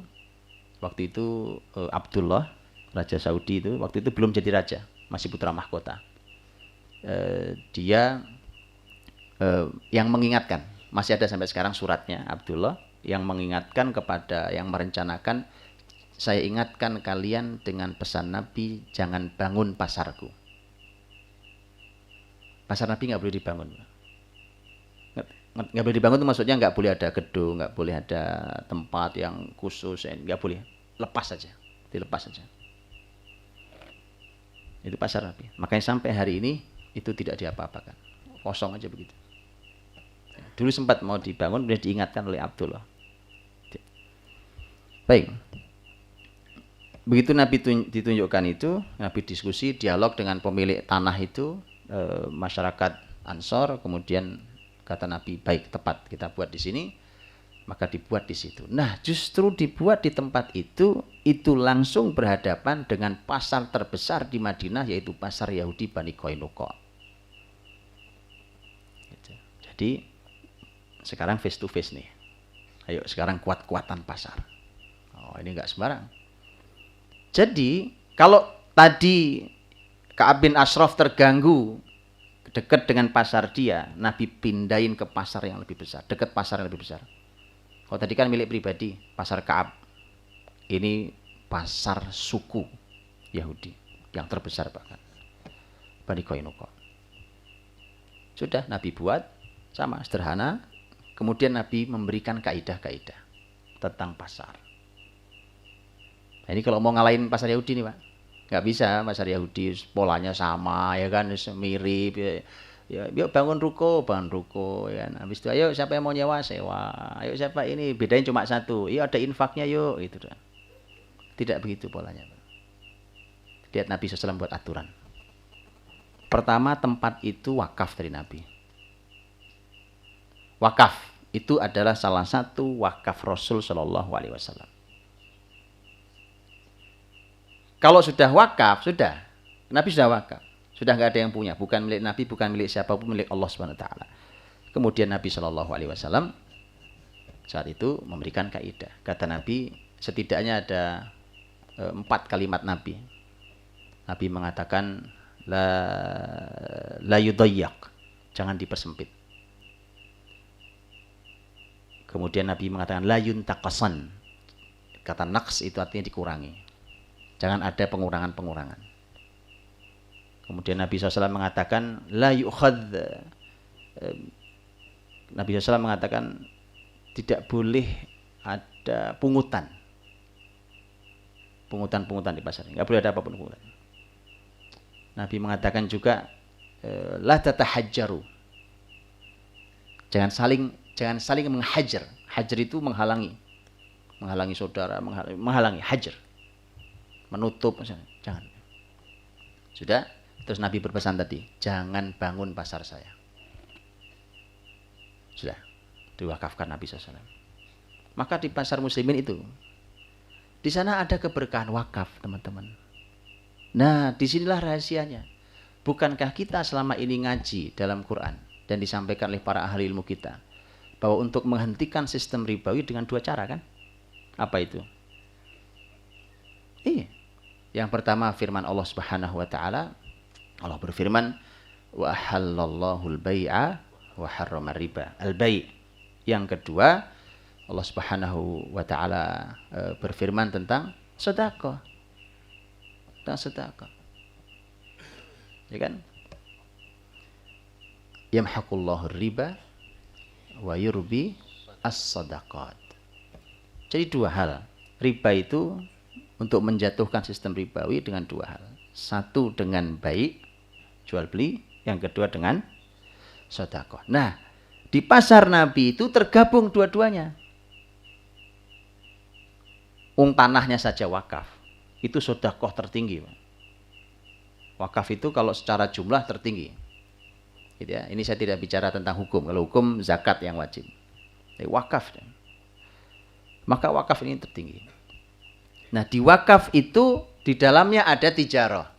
Waktu itu Abdullah, Raja Saudi itu, waktu itu belum jadi raja, masih putra mahkota. Dia yang mengingatkan, masih ada sampai sekarang suratnya Abdullah, yang mengingatkan kepada yang merencanakan, saya ingatkan kalian dengan pesan Nabi, jangan bangun pasarku. Pasar Nabi nggak boleh dibangun. Nggak boleh dibangun itu maksudnya nggak boleh ada gedung, nggak boleh ada tempat yang khusus, nggak boleh. Lepas saja, dilepas saja. Itu pasar Nabi. Makanya sampai hari ini itu tidak diapa-apakan, kosong aja begitu. Dulu sempat mau dibangun, sudah diingatkan oleh Abdullah. Baik. Begitu Nabi ditunjukkan itu, Nabi diskusi, dialog dengan pemilik tanah itu, masyarakat Ansor, kemudian kata Nabi, baik, tepat, kita buat di sini, maka dibuat di situ. Nah, justru dibuat di tempat itu langsung berhadapan dengan pasar terbesar di Madinah, yaitu pasar Yahudi Bani Qainuqa. Jadi sekarang face to face nih. Ayo sekarang kuat-kuatan pasar. Oh, ini enggak sembarang. Jadi kalau tadi Ka'ab bin Ashraf terganggu dekat dengan pasar dia, Nabi pindahin ke pasar yang lebih besar, dekat pasar yang lebih besar. Kalau tadi kan milik pribadi, pasar Ka'ab. Ini pasar suku Yahudi yang terbesar bahkan, Bani Qainuqa. Sudah Nabi buat sama sederhana. Kemudian Nabi memberikan kaidah-kaidah tentang pasar. Nah, ini kalau mau ngalahin pasar Yahudi nih Pak, nggak bisa. Pasar Yahudi polanya sama ya kan, mirip ya, yuk bangun ruko ya kan. Habis itu ayo siapa yang mau nyewa, sewa. Ayo siapa ini, bedain cuma satu, iya ada infaknya yuk, gitu kan. Tidak begitu polanya Pak. Lihat Nabi SAW buat aturan. Pertama, tempat itu wakaf dari Nabi. Wakaf itu adalah salah satu wakaf Rasul Shallallahu Alaihi Wasallam. Kalau sudah wakaf, sudah Nabi sudah wakaf, sudah nggak ada yang punya, bukan milik Nabi, bukan milik siapapun, milik Allah Subhanahu Wa Taala. Kemudian Nabi Shallallahu Alaihi Wasallam saat itu memberikan kaidah. Kata Nabi, setidaknya ada 4 kalimat Nabi. Nabi mengatakan la yudayyak, jangan dipersempit. Kemudian Nabi mengatakan la yuntaqasan. Kata naqs itu artinya dikurangi. Jangan ada pengurangan-pengurangan. Kemudian Nabi SAW mengatakan la yu'khadz. Nabi SAW mengatakan tidak boleh ada pungutan. Pungutan-pungutan di pasar. Enggak boleh ada apapun pungutan. Nabi mengatakan juga la tatahajjaru. Jangan saling menghajar. Hajar itu menghalangi saudara, menghalangi hajar. Menutup, jangan. Sudah, terus Nabi berpesan tadi, jangan bangun pasar saya. Sudah, diwakafkan Nabi SAW. Maka di pasar muslimin itu, di sana ada keberkahan wakaf, teman-teman. Nah, disinilah rahasianya. Bukankah kita selama ini ngaji dalam Quran dan disampaikan oleh para ahli ilmu kita, bahwa untuk menghentikan sistem ribawi dengan 2 cara kan? Apa itu? Iya. Yang pertama firman Allah Subhanahu wa taala. Allah berfirman, "Wa halallahu al-bai'a wa harrama riba." Al-bai'. Yang kedua, Allah Subhanahu wa taala berfirman tentang sedekah. Tentang sedekah. Ya kan? Yamhaqullahu riba wa yurbi as-sadaqat. Jadi 2 hal. Riba itu untuk menjatuhkan sistem ribawi dengan 2 hal. Satu dengan baik, jual beli. Yang kedua dengan sedekah. Nah, di pasar Nabi itu tergabung dua-duanya. Tanahnya saja wakaf. Itu sedekah tertinggi. Wakaf itu kalau secara jumlah tertinggi. Gitu ya. Ini saya tidak bicara tentang hukum. Kalau hukum zakat yang wajib. Tapi wakaf. Maka wakaf ini tertinggi. Nah, di wakaf itu di dalamnya ada tijarah.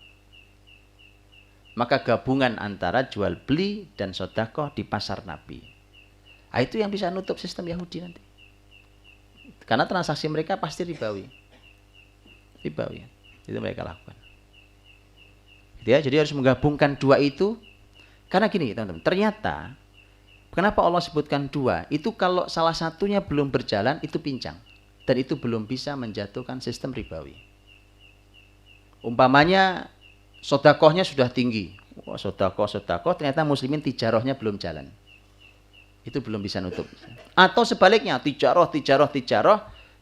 Maka gabungan antara jual beli dan sedekah di pasar Nabi. Nah, itu yang bisa nutup sistem Yahudi nanti. Karena transaksi mereka pasti ribawi. Ribawi. Itu mereka lakukan. Gitu ya, jadi harus menggabungkan dua itu. Karena gini teman-teman, ternyata kenapa Allah sebutkan dua? Itu kalau salah satunya belum berjalan itu pincang. Dan itu belum bisa menjatuhkan sistem ribawi. Umpamanya sedekahnya sudah tinggi. Wah, sedekah, ternyata muslimin tijarahnya belum jalan. Itu belum bisa nutup. Atau sebaliknya, tijarah,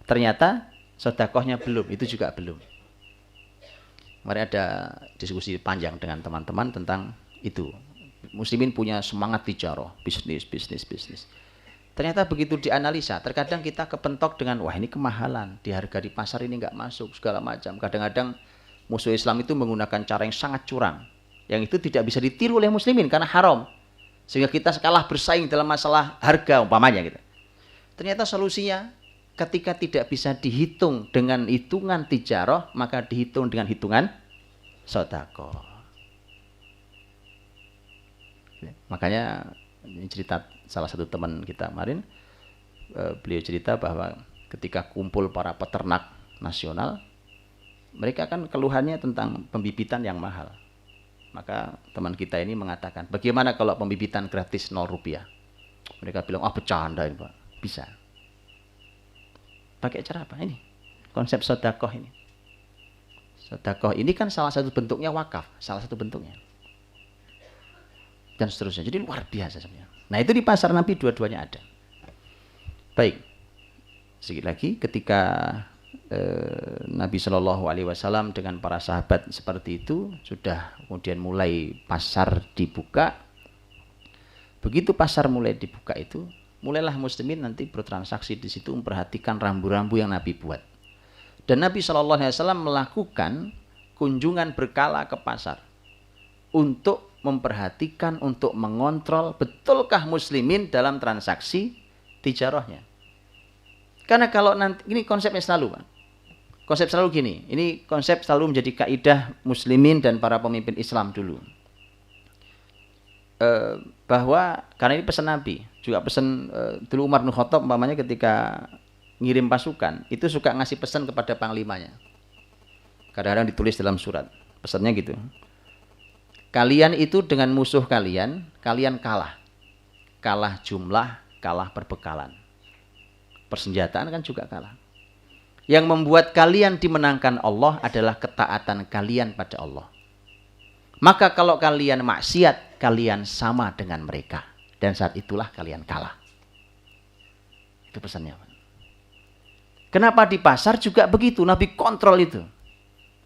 ternyata sedekahnya belum, itu juga belum. Mari ada diskusi panjang dengan teman-teman tentang itu. Muslimin punya semangat tijarah, bisnis. Ternyata begitu dianalisa, terkadang kita kepentok dengan, wah ini kemahalan, di harga di pasar ini nggak masuk, segala macam. Kadang-kadang musuh Islam itu menggunakan cara yang sangat curang. Yang itu tidak bisa ditiru oleh muslimin karena haram. Sehingga kita kalah bersaing dalam masalah harga umpamanya gitu. Ternyata solusinya ketika tidak bisa dihitung dengan hitungan tijarah, maka dihitung dengan hitungan sedekah. Makanya ini cerita salah satu teman kita kemarin, beliau cerita bahwa ketika kumpul para peternak nasional, mereka kan keluhannya tentang pembibitan yang mahal. Maka teman kita ini mengatakan, bagaimana kalau pembibitan gratis 0 rupiah? Mereka bilang, bercanda ini Pak. Bisa. Pakai cara apa? Ini konsep sedekah ini. Sedekah ini kan salah satu bentuknya wakaf, salah satu bentuknya. Dan seterusnya. Jadi luar biasa sebenarnya. Nah, itu di pasar Nabi dua-duanya ada. Baik. Sekali lagi ketika Nabi Shallallahu Alaihi Wasallam dengan para sahabat seperti itu sudah kemudian mulai pasar dibuka. Begitu pasar mulai dibuka itu, mulailah muslimin nanti bertransaksi di situ, memperhatikan rambu-rambu yang Nabi buat. Dan Nabi Shallallahu Alaihi Wasallam melakukan kunjungan berkala ke pasar untuk memperhatikan, untuk mengontrol betulkah muslimin dalam transaksi tijarahnya. Karena kalau nanti ini konsepnya selalu, Pak. Konsep selalu gini, ini konsep selalu menjadi kaidah muslimin dan para pemimpin Islam dulu. Bahwa, karena ini pesan Nabi, juga pesan dulu Umar bin Khattab umpamanya ketika ngirim pasukan, itu suka ngasih pesan kepada panglimanya. Kadang-kadang ditulis dalam surat, pesannya gitu. Kalian itu dengan musuh kalian, kalian kalah. Kalah jumlah, kalah perbekalan. Persenjataan kan juga kalah. Yang membuat kalian dimenangkan Allah adalah ketaatan kalian pada Allah. Maka kalau kalian maksiat, kalian sama dengan mereka. Dan saat itulah kalian kalah. Itu pesannya. Kenapa di pasar juga begitu? Nabi kontrol itu.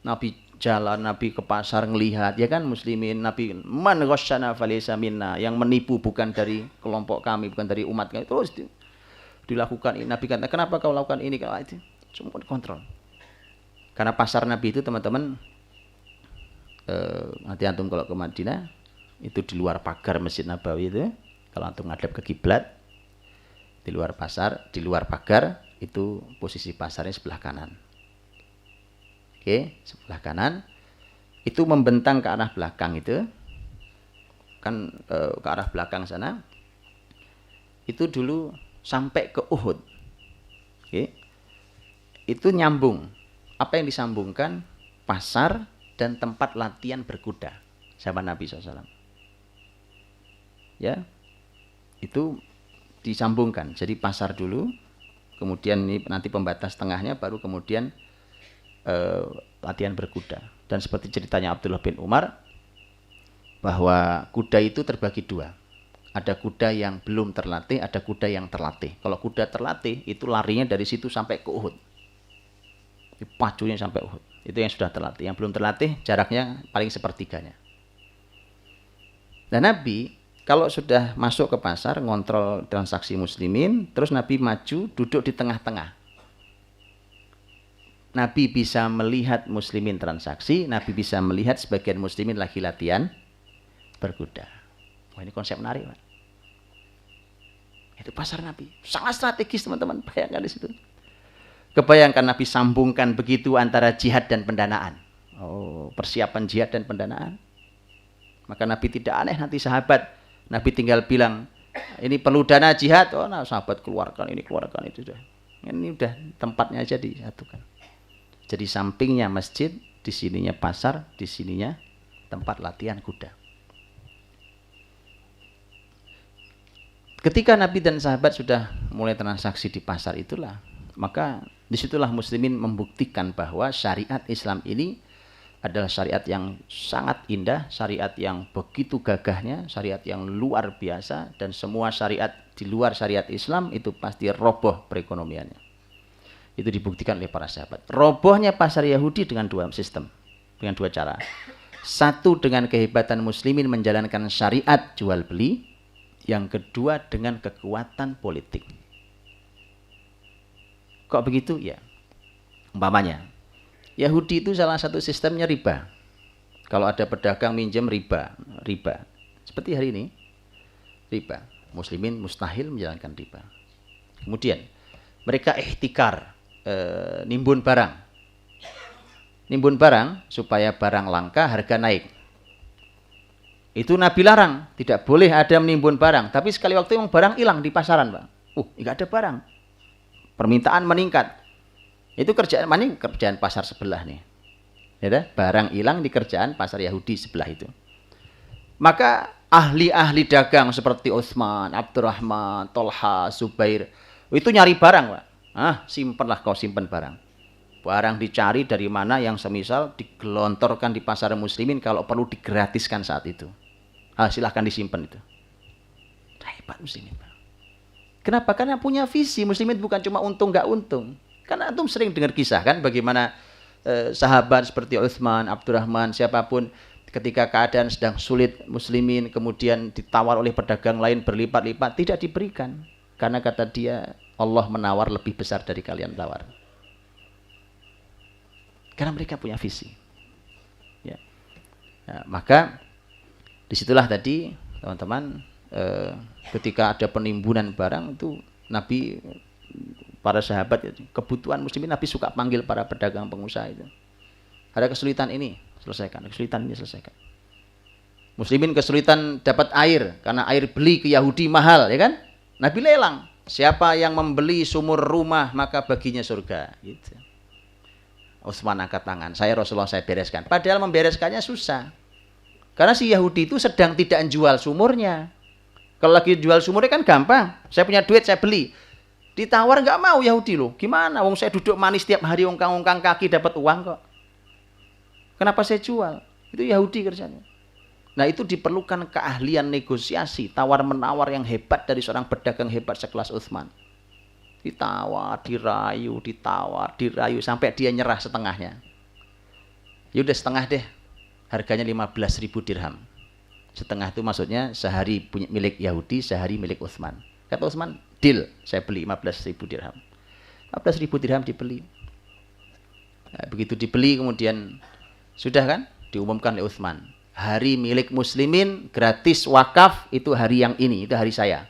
Nabi jalan, Nabi ke pasar ngelihat, ya kan muslimin, Nabi man ghasyana falaysa minna, yang menipu bukan dari kelompok kami, bukan dari umat kami. Terus dilakukan ini. Nabi kata, kenapa kau lakukan ini? Kalau itu cuma kontrol. Karena pasar Nabi itu teman-teman, nanti antum kalau ke Madinah itu di luar pagar Masjid Nabawi itu, kalau antum ngadep ke kiblat, di luar pasar, di luar pagar itu posisi pasarnya sebelah kanan. Oke, sebelah kanan itu membentang ke arah belakang itu, kan ke arah belakang sana itu dulu sampai ke Uhud. Oke. Itu nyambung. Apa yang disambungkan? Pasar dan tempat latihan berkuda sama Nabi SAW. Ya, itu disambungkan. Jadi pasar dulu, kemudian ini nanti pembatas tengahnya, baru kemudian latihan berkuda. Dan seperti ceritanya Abdullah bin Umar, bahwa kuda itu terbagi dua. Ada kuda yang belum terlatih, ada kuda yang terlatih. Kalau kuda terlatih, itu larinya dari situ sampai ke Uhud. Pacunya sampai Uhud. Itu yang sudah terlatih. Yang belum terlatih, jaraknya paling sepertiganya. Dan Nabi, kalau sudah masuk ke pasar, ngontrol transaksi muslimin, terus Nabi maju, duduk di tengah-tengah. Nabi bisa melihat muslimin transaksi, Nabi bisa melihat sebagian muslimin lagi latihan berkuda. Wah, ini konsep menarik, Pak. Itu pasar Nabi. Sangat strategis, teman-teman. Bayangkan di situ. Kebayangkan Nabi sambungkan begitu antara jihad dan pendanaan. Oh, persiapan jihad dan pendanaan. Maka Nabi tidak aneh nanti sahabat. Nabi tinggal bilang, ini perlu dana jihad. Oh, nah sahabat keluarkan ini, keluarkan itu. Ini udah tempatnya aja disatukan. Jadi sampingnya masjid, di sininya pasar, di sininya tempat latihan kuda. Ketika Nabi dan sahabat sudah mulai transaksi di pasar itulah, maka disitulah muslimin membuktikan bahwa syariat Islam ini adalah syariat yang sangat indah, syariat yang begitu gagahnya, syariat yang luar biasa, dan semua syariat di luar syariat Islam itu pasti roboh perekonomiannya. Itu dibuktikan oleh para sahabat. Robohnya pasar Yahudi dengan dua sistem, dengan dua cara. Satu, dengan kehebatan muslimin menjalankan syariat jual beli. Yang kedua, dengan kekuatan politik. Kok begitu? Ya, umpamanya Yahudi itu salah satu sistemnya riba. Kalau ada pedagang minjem riba. Seperti hari ini, riba. Muslimin mustahil menjalankan riba. Kemudian mereka ihtikar, nimbun barang. Nimbun barang supaya barang langka, harga naik. Itu Nabi larang, tidak boleh ada menimbun barang. Tapi sekali waktu memang barang hilang di pasaran, Pak. Nggak ada barang. Permintaan meningkat. Itu kerjaan mana? Kerjaan pasar sebelah nih. Ya, barang hilang di kerjaan pasar Yahudi sebelah itu. Maka ahli-ahli dagang seperti Utsman, Abdurrahman, Tolha, Zubair, itu nyari barang, Pak. Simpenlah kau, simpen barang. Barang dicari dari mana yang semisal digelontorkan di pasar muslimin, kalau perlu digratiskan saat itu. Silahkan disimpan itu. Hebat muslimin. Kenapa? Karena punya visi. Muslimin bukan cuma untung nggak untung. Karena antum sering dengar kisah kan bagaimana sahabat seperti Utsman, Abdurrahman, siapapun ketika keadaan sedang sulit muslimin kemudian ditawar oleh pedagang lain berlipat-lipat, tidak diberikan. Karena kata dia, Allah menawar lebih besar dari kalian tawar. Karena mereka punya visi. Ya. Nah, maka disitulah tadi teman-teman ketika ada penimbunan barang itu Nabi, para sahabat, kebutuhan muslimin Nabi suka panggil para pedagang pengusaha itu. Ada kesulitan ini, selesaikan. Kesulitan ini selesaikan. Muslimin kesulitan dapat air karena air beli ke Yahudi mahal, ya kan? Nabi lelang. Siapa yang membeli sumur rumah maka baginya surga. Gitu. Utsman angkat tangan. Rasulullah saya bereskan. Padahal membereskannya susah. Karena si Yahudi itu sedang tidak jual sumurnya. Kalau lagi jual sumurnya kan gampang. Saya punya duit, saya beli. Ditawar nggak mau Yahudi loh. Gimana? Wong saya duduk manis tiap hari ongkang-ongkang kaki dapat uang kok. Kenapa saya jual? Itu Yahudi kerjanya. Nah itu diperlukan keahlian negosiasi, tawar-menawar yang hebat dari seorang pedagang hebat sekelas Utsman. Ditawar, dirayu, dirayu sampai dia nyerah setengahnya. Ya udah setengah deh. Harganya 15.000 dirham. Setengah itu maksudnya sehari punya milik Yahudi, sehari milik Utsman. Kata Utsman, deal, saya beli 15.000 dirham. 15.000 dirham dibeli. Nah, begitu dibeli kemudian sudah kan diumumkan oleh Utsman. Hari milik muslimin gratis wakaf itu hari yang ini, itu hari saya.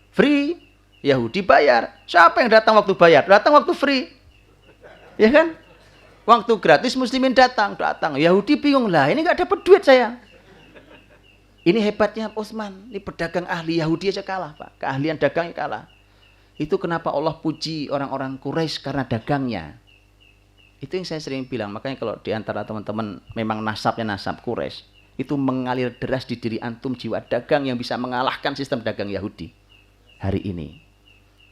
Free, Yahudi bayar. Siapa yang datang waktu bayar? Datang waktu free. Ya kan? Waktu gratis muslimin datang. Yahudi bingung lah, ini nggak dapat duit saya. Ini hebatnya Utsman. Ini pedagang ahli Yahudi aja kalah, Pak. Keahlian dagangnya kalah. Itu kenapa Allah puji orang-orang Quraisy karena dagangnya. Itu yang saya sering bilang. Makanya kalau di antara teman-teman memang nasabnya nasab Quraisy, itu mengalir deras di diri antum jiwa dagang yang bisa mengalahkan sistem dagang Yahudi hari ini.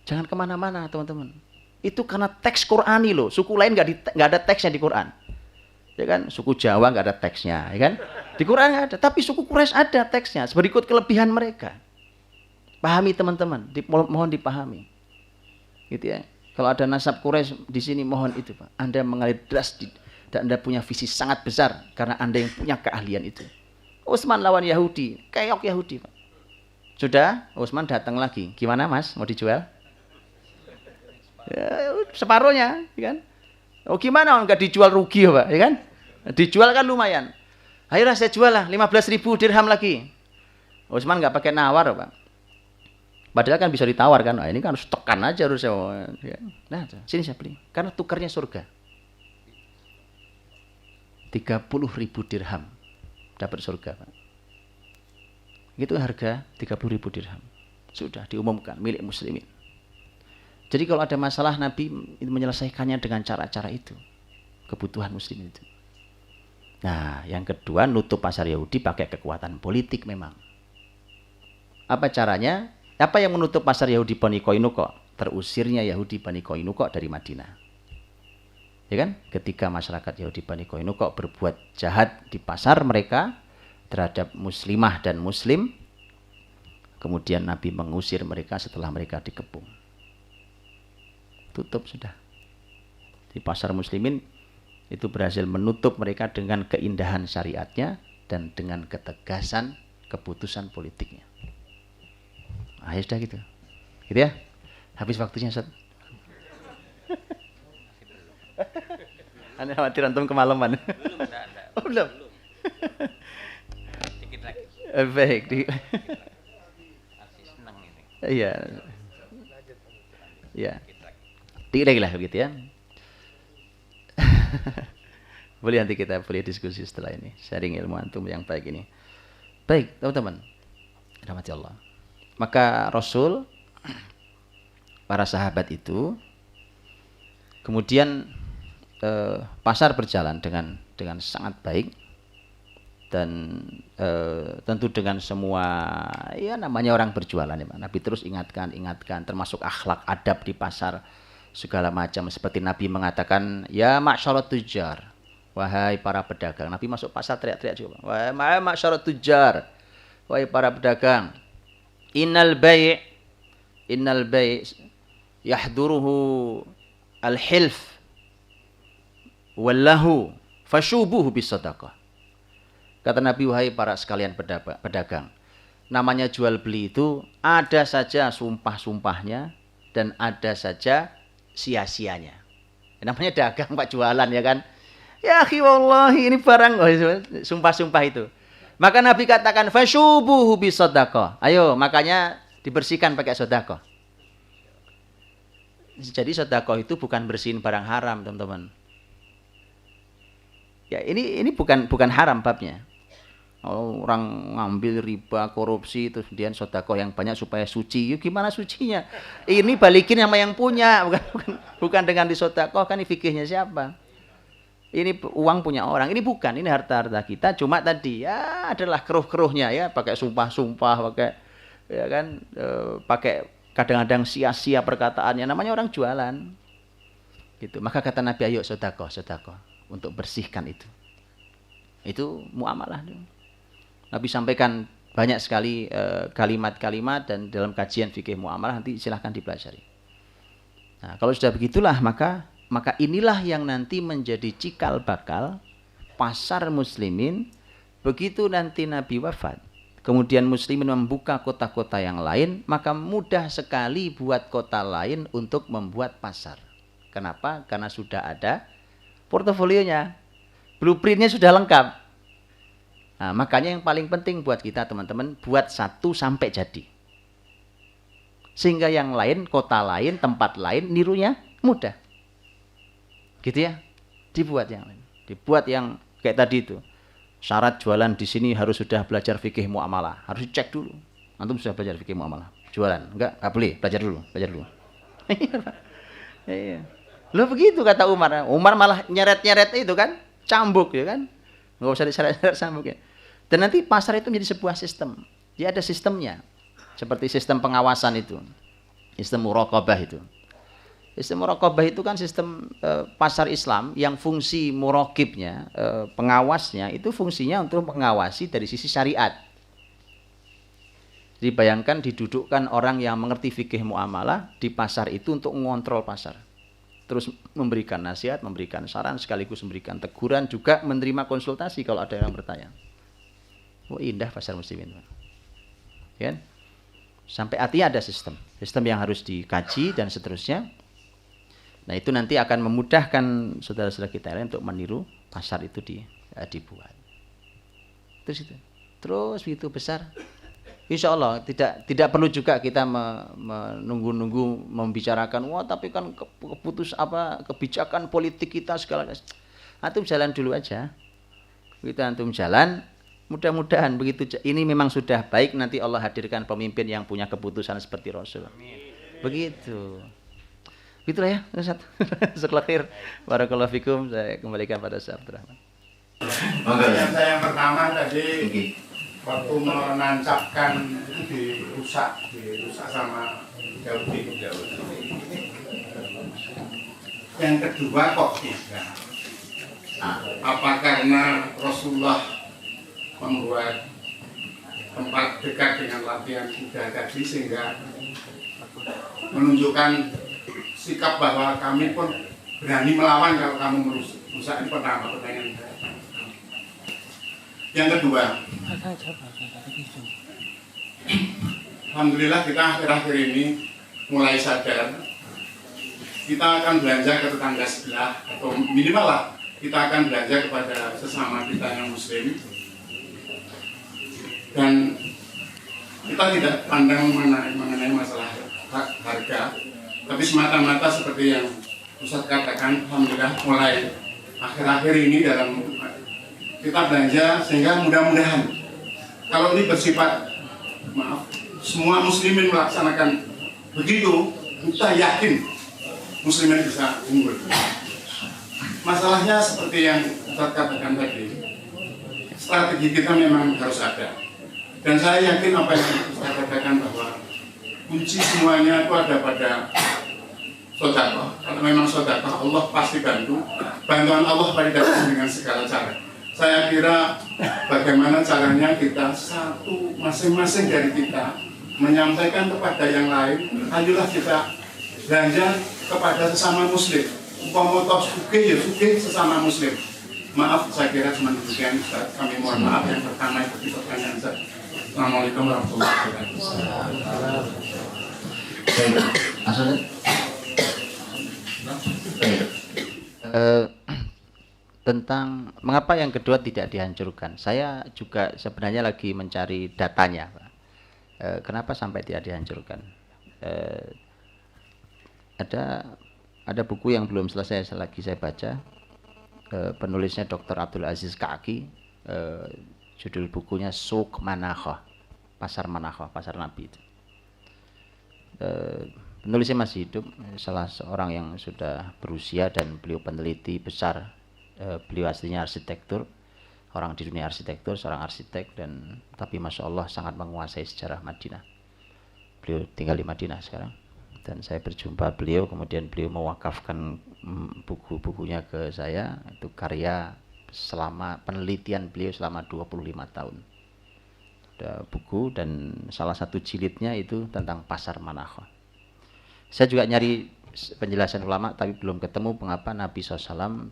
Jangan kemana-mana teman-teman. Itu karena teks Qur'ani loh. Suku lain nggak ada teksnya di Quran. Ya kan? Suku Jawa nggak ada teksnya, ya kan? Di Quran nggak ada. Tapi suku Quraisy ada teksnya. Berikut kelebihan mereka. Pahami teman-teman. Mohon dipahami. Gitu ya. Kalau ada nasab Quraisy di sini mohon itu, Pak. Anda mengalir deras dan Anda punya visi sangat besar karena Anda yang punya keahlian itu. Utsman lawan Yahudi, keok Yahudi, Pak. Sudah, Utsman datang lagi. Gimana, Mas? Mau dijual? Ya, separuhnya, ya kan? Oh gimana? Enggak dijual rugi, Pak, ya kan? Dijual kan lumayan. Akhirnya saya jual lah 15.000 dirham lagi. Utsman nggak pakai nawar, Pak. Padahal kan bisa ditawar kan. Nah, ini kan harus tekan aja harusnya. Nah, sini saya beli. Karena tukarnya surga. 30.000 dirham dapat surga, Pak. Itu harga 30.000 dirham. Sudah diumumkan milik muslimin. Jadi kalau ada masalah Nabi menyelesaikannya dengan cara-cara itu. Kebutuhan muslim itu. Nah, yang kedua nutup pasar Yahudi pakai kekuatan politik memang. Apa caranya? Apa yang menutup pasar Yahudi Bani Qainuqa? Terusirnya Yahudi Bani Qainuqa dari Madinah. Ya kan? Ketika masyarakat Yahudi Bani Qainuqa berbuat jahat di pasar mereka terhadap muslimah dan muslim, kemudian Nabi mengusir mereka setelah mereka dikepung. Tutup sudah. Di pasar muslimin itu berhasil menutup mereka dengan keindahan syariatnya dan dengan ketegasan keputusan politiknya. Ah, ya sudah gitu. Gitu ya. Habis waktunya, Ustaz. Anda khawatir antum kemalaman. Belum, enggak. Oh, belum. Dikit lagi. Baik. Masih senang ini. Iya. Iya. Dikit lagi lah begitu ya. Boleh nanti kita boleh diskusi setelah ini. Sharing ilmu antum yang baik ini. Baik, teman-teman. Rahmati Allah. Maka Rasul, para sahabat itu, kemudian pasar berjalan dengan sangat baik dan tentu dengan semua ya namanya orang berjualan ya, Nabi terus ingatkan, termasuk akhlak adab di pasar segala macam, seperti Nabi mengatakan ya ma'syarat tujar, wahai para pedagang. Nabi masuk pasar teriak-teriak juga, wahai ma'syarat tujar, wahai para pedagang. Innal bai' yahduruhu al-hilf wallahu fashubuhu bisadaqah. Kata Nabi, wahai para sekalian pedagang, namanya jual beli itu ada saja sumpah-sumpahnya dan ada saja sia-sianya. Namanya dagang, Pak, jualan ya kan. Ya akhi wallahi ini barang, sumpah-sumpah itu. Maka Nabi katakan fashubuhu bisadaqah. Ayo, makanya dibersihkan pakai sedekah. Jadi sedekah itu bukan bersihin barang haram, teman-teman. Ya, ini bukan haram babnya. Orang ngambil riba, korupsi, terus kemudian sedekah yang banyak supaya suci. Yuk, gimana sucinya? Ini balikin sama yang punya, bukan dengan disedekah, kan ini fikihnya siapa? Ini uang punya orang, ini bukan, ini harta-harta kita. Cuma tadi ya adalah keruh-keruhnya ya, pakai sumpah-sumpah, pakai ya kan, pakai kadang-kadang sia-sia perkataannya. Namanya orang jualan, gitu. Maka kata Nabi, ayo sedekah untuk bersihkan itu. Itu muamalah. Nabi sampaikan banyak sekali kalimat-kalimat dan dalam kajian fikih muamalah nanti silahkan dipelajari. Nah, kalau sudah begitulah maka inilah yang nanti menjadi cikal bakal pasar muslimin begitu nanti Nabi wafat. Kemudian muslimin membuka kota-kota yang lain, maka mudah sekali buat kota lain untuk membuat pasar. Kenapa? Karena sudah ada portofolionya. Blueprintnya sudah lengkap. Nah, makanya yang paling penting buat kita teman-teman, buat satu sampai jadi. Sehingga yang lain, kota lain, tempat lain, nirunya mudah. Gitu ya, dibuat yang lain, dibuat yang kayak tadi itu. Syarat jualan di sini harus sudah belajar fikih muamalah, harus dicek dulu. Antum sudah belajar fikih muamalah, jualan enggak boleh, belajar dulu. Iya. Loh begitu kata Umar. Umar malah nyeret-nyeret itu kan, cambuk ya kan, nggak usah diseret-seret cambuk ya. Dan nanti pasar itu menjadi sebuah sistem. Dia ada sistemnya, seperti sistem pengawasan itu, sistem muraqabah itu. Sistem muraqabah itu kan sistem pasar Islam yang fungsi muraqibnya, pengawasnya itu fungsinya untuk mengawasi dari sisi syariat. Jadi bayangkan didudukkan orang yang mengerti fikih muamalah di pasar itu untuk mengontrol pasar. Terus memberikan nasihat, memberikan saran, sekaligus memberikan teguran, juga menerima konsultasi kalau ada yang bertanya. Oh, indah pasar muslimin. Ya? Sampai artinya ada sistem yang harus dikaji dan seterusnya. Nah, itu nanti akan memudahkan saudara-saudara kita lain untuk meniru pasar itu dibuat. Terus begitu besar. Insya Allah tidak perlu juga kita menunggu-nunggu membicarakan wah tapi kan kebijakan politik kita segala. Antum jalan dulu aja. Kita antum jalan, mudah-mudahan begitu ini memang sudah baik nanti Allah hadirkan pemimpin yang punya keputusan seperti Rasul. Begitu. Gitulah ya, Ustaz. Sekelakir. Barakallahu fikum. Saya kembalikan pada Ustaz Abdurrahman. Yang pertama tadi waktu menancapkan itu dirusak sama Yahudi. Yang kedua kok tidak? Apa karena Rasulullah membuat tempat dekat dengan latihan kuda tadi sehingga menunjukkan sikap bahwa kami pun berani melawan kalau kamu merusak? Ini pertama pertanyaan saya. Yang kedua, alhamdulillah kita akhir-akhir ini mulai sadar kita akan belanja ke tetangga sebelah atau minimal lah kita akan belanja kepada sesama kita yang muslim dan kita tidak pandang mengenai masalah harga, tapi semata-mata seperti yang Ustaz katakan, alhamdulillah mulai akhir-akhir ini dalam kita belanja sehingga mudah-mudahan kalau ini bersifat semua muslimin melaksanakan begitu, kita yakin muslimin bisa unggul. Masalahnya seperti yang Ustaz katakan tadi, strategi kita memang harus ada dan saya yakin apa yang Ustaz katakan bahwa kunci semuanya itu ada pada sedekah. Kalau memang sedekah Allah pasti bantuan Allah pasti datang dengan segala cara. Saya kira bagaimana caranya kita satu masing-masing dari kita menyampaikan kepada yang lain, ayolah kita belanja kepada sesama muslim. Umpama toh sugih ya sugih sesama muslim. Maaf saya kira cuma demikian Ustaz. Kami mohon maaf yang pertama itu pertanyaan saya. Assalamualaikum warahmatullahi wabarakatuh. Tentang mengapa yang kedua tidak dihancurkan, saya juga sebenarnya lagi mencari datanya, Pak. Kenapa sampai tidak dihancurkan? Ada buku yang belum selesai lagi saya baca, penulisnya Dr. Abdul Aziz Ka'ki, judul bukunya Suq Manakhoh, Pasar Manakhoh, Pasar Nabi. Penulisnya masih hidup, salah seorang yang sudah berusia dan beliau peneliti besar. Beliau aslinya arsitektur, orang di dunia arsitektur, seorang arsitek dan tapi masya Allah sangat menguasai sejarah Madinah. Beliau tinggal di Madinah sekarang dan saya berjumpa beliau, kemudian beliau mewakafkan buku-bukunya ke saya, itu karya selama penelitian beliau selama 25 tahun. Ada buku dan salah satu jilidnya itu tentang pasar Manakhoh. Saya juga nyari penjelasan ulama tapi belum ketemu mengapa Nabi SAW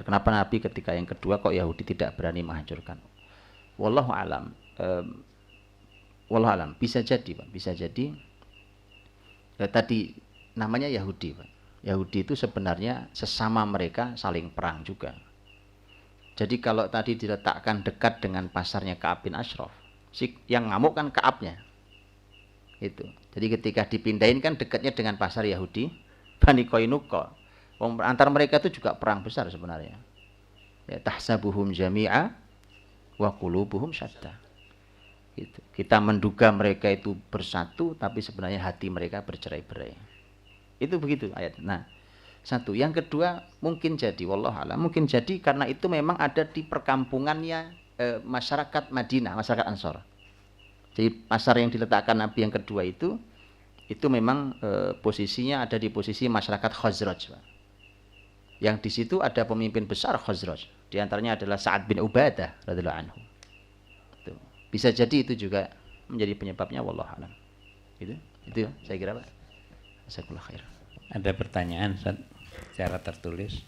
kenapa Nabi ketika yang kedua kok Yahudi tidak berani menghancurkan. Wallahu alam. Wallahu alam, bisa jadi Pak, bisa jadi tadi namanya Yahudi Pak. Yahudi itu sebenarnya sesama mereka saling perang juga. Jadi kalau tadi diletakkan dekat dengan pasarnya Ka'ab bin Ashraf, yang ngamuk kan Ka'abnya. Itu. Jadi ketika dipindahin kan dekatnya dengan pasar Yahudi, Bani Qainuqa. Antara mereka itu juga perang besar sebenarnya. Ya, tahsabuhum jami'a wa qulubuhum syatta. Gitu. Kita menduga mereka itu bersatu, tapi sebenarnya hati mereka bercerai-berai. Itu begitu ayat. Nah, satu. Yang kedua mungkin jadi, wallahualam, mungkin jadi karena itu memang ada di perkampungannya masyarakat Madinah, masyarakat Ansor. Jadi pasar yang diletakkan Nabi yang kedua itu memang posisinya ada di posisi masyarakat Khazraj, Pak. Yang di situ ada pemimpin besar Khazraj. Di antaranya adalah Sa'ad bin Ubadah radhiyallahu anhu. Itu. Bisa jadi itu juga menjadi penyebabnya, wallahu alam. Itu saya kira, Pak. Jazakallahu khair. Ada pertanyaan secara tertulis.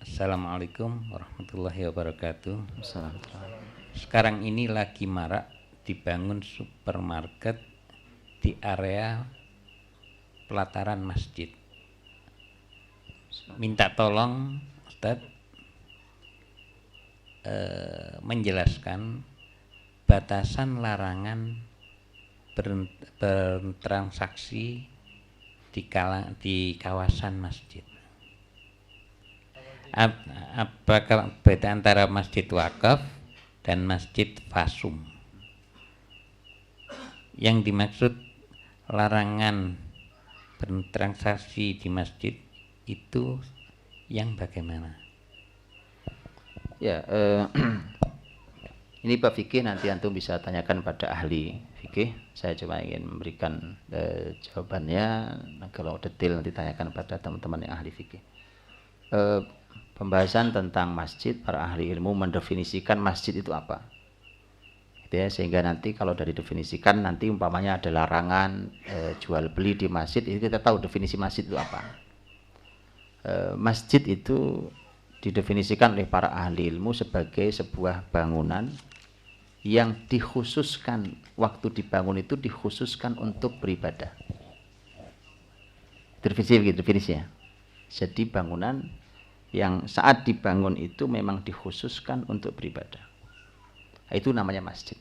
Assalamualaikum warahmatullahi wabarakatuh. Assalamualaikum. Sekarang ini lagi marak dibangun supermarket di area pelataran masjid. Minta tolong Ustadz menjelaskan batasan larangan bertransaksi di kawasan masjid. Apakah beda antara masjid wakaf dan masjid fasum? Yang dimaksud larangan bertransaksi di masjid itu yang bagaimana? Ya, ini Pak Fikih nanti antum bisa tanyakan pada ahli fikih. Saya cuma ingin memberikan jawabannya. Nah, kalau detail nanti tanyakan pada teman-teman yang ahli fikih. Pembahasan tentang masjid, para ahli ilmu mendefinisikan masjid itu apa. Gitu ya, sehingga nanti kalau dari definisikan nanti umpamanya ada larangan jual beli di masjid, itu kita tahu definisi masjid itu apa. Masjid itu didefinisikan oleh para ahli ilmu sebagai sebuah bangunan yang dikhususkan, waktu dibangun itu dikhususkan untuk beribadah. Definisinya. Jadi bangunan yang saat dibangun itu memang dikhususkan untuk beribadah. Itu namanya masjid.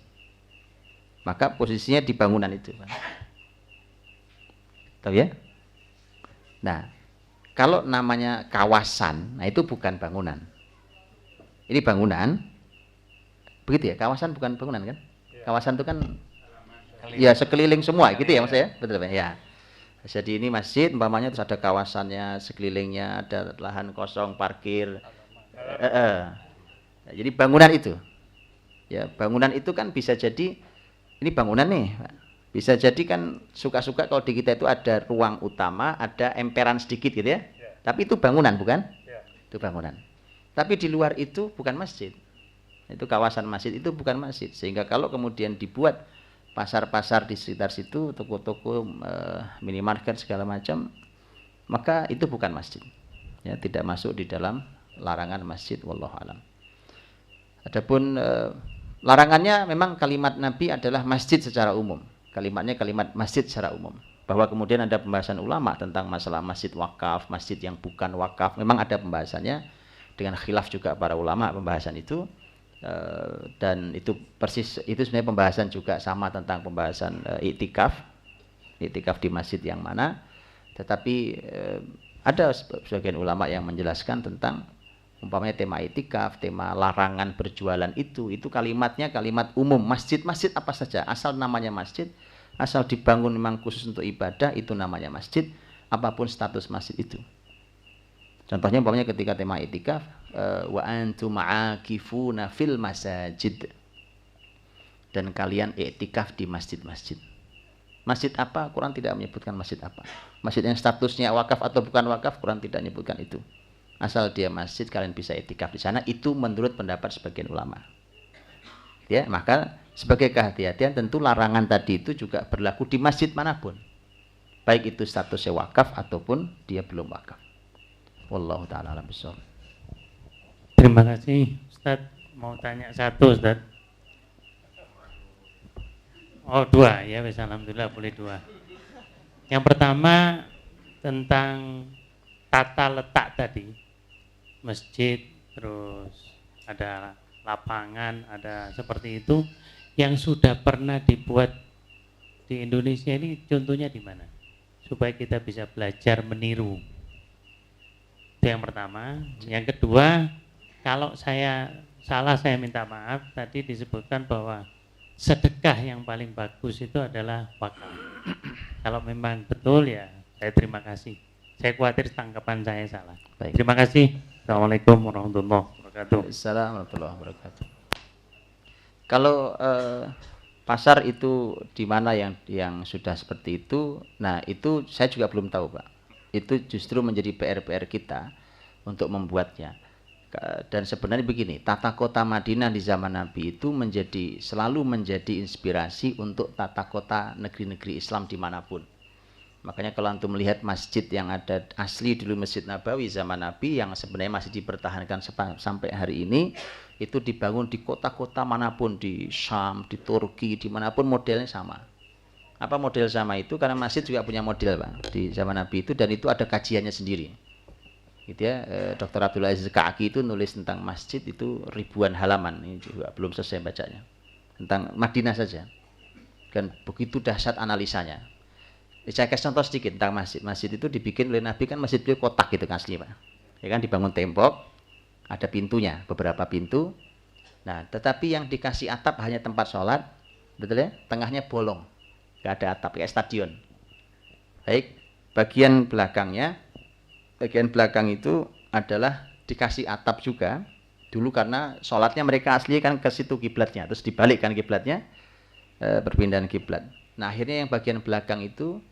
Maka posisinya di bangunan itu. Tahu ya? Nah, kalau namanya kawasan, nah itu bukan bangunan. Ini bangunan. Begitu ya, kawasan bukan bangunan kan? Kawasan itu kan ya sekeliling semua gitu ya maksudnya. Betul ya. Jadi ini masjid umpamanya terus ada kawasannya, sekelilingnya ada lahan kosong parkir. Jadi bangunan itu. Ya, bangunan itu kan bisa jadi ini bangunan nih. Bisa jadi kan suka-suka kalau di kita itu ada ruang utama, ada emperan sedikit gitu ya. Tapi itu bangunan bukan? Itu bangunan. Tapi di luar itu bukan masjid. Itu kawasan masjid itu bukan masjid. Sehingga kalau kemudian dibuat pasar-pasar di sekitar situ, toko-toko, minimarket segala macam, maka itu bukan masjid. Ya, tidak masuk di dalam larangan masjid, wallahu alam. Adapun larangannya memang kalimat Nabi adalah masjid secara umum. Kalimatnya kalimat masjid secara umum. Bahwa kemudian ada pembahasan ulama tentang masalah masjid wakaf, masjid yang bukan wakaf, memang ada pembahasannya dengan khilaf juga para ulama pembahasan itu. Dan itu persis itu sebenarnya pembahasan juga sama tentang pembahasan iktikaf di masjid yang mana, tetapi ada sebagian ulama yang menjelaskan tentang umpamanya tema iktikaf, tema larangan berjualan itu kalimatnya kalimat umum, masjid apa saja, asal namanya masjid, asal dibangun memang khusus untuk ibadah, itu namanya masjid, apapun status masjid itu. Contohnya umpamanya ketika tema iktikaf, wa antum aakifuna fil masajid, dan kalian iktikaf di masjid-masjid. Masjid apa? Quran tidak menyebutkan masjid apa. Masjid yang statusnya wakaf atau bukan wakaf, Quran tidak menyebutkan itu. Asal dia masjid, kalian bisa iktikaf di sana. Itu menurut pendapat sebagian ulama. Ya, maka sebagai kehati-hatian tentu larangan tadi itu juga berlaku di masjid manapun. Baik itu statusnya wakaf ataupun dia belum wakaf. Wallahu ta'ala alam bishawab. Terima kasih Ustaz. Mau tanya satu Ustaz. Oh, dua ya, wes, alhamdulillah boleh dua. Yang pertama tentang tata letak tadi, masjid, terus ada lapangan, ada seperti itu yang sudah pernah dibuat di Indonesia ini, contohnya di mana? Supaya kita bisa belajar meniru. Itu yang pertama. Yang kedua, kalau saya salah saya minta maaf, tadi disebutkan bahwa sedekah yang paling bagus itu adalah wakaf. Kalau memang betul ya saya terima kasih. Saya khawatir tanggapan saya salah. Baik. Terima kasih. Assalamualaikum warahmatullahi wabarakatuh. Assalamualaikum warahmatullahi wabarakatuh. Kalau pasar itu di mana yang sudah seperti itu, nah itu saya juga belum tahu Pak. Itu justru menjadi PR kita untuk membuatnya. Dan sebenarnya begini, tata kota Madinah di zaman Nabi itu selalu menjadi inspirasi untuk tata kota negeri-negeri Islam dimanapun. Makanya kalau antum melihat masjid yang ada asli dulu Masjid Nabawi zaman Nabi yang sebenarnya masih dipertahankan sampai hari ini, itu dibangun di kota-kota manapun, di Syam, di Turki, dimanapun modelnya sama. Apa model sama itu? Karena masjid juga punya model Pak di zaman Nabi itu, dan itu ada kajiannya sendiri. Gitu ya, Dr. Abdul Aziz Ka'aki itu nulis tentang masjid itu ribuan halaman, ini juga belum selesai bacanya. tentang Madinah saja. Kan begitu dahsyat analisanya. Saya kasih contoh sedikit tentang masjid. Masjid itu dibikin oleh Nabi kan masjid itu kotak gitu kan asli Pak. Ya kan dibangun tembok, ada pintunya, beberapa pintu. Nah, tetapi yang dikasih atap hanya tempat sholat, betul ya? Tengahnya bolong, nggak ada atap, kayak stadion. Baik, bagian belakang itu adalah dikasih atap juga. Dulu karena sholatnya mereka asli kan ke situ kiblatnya, terus dibalikkan kiblatnya, perpindahan kiblat. Nah, akhirnya yang bagian belakang itu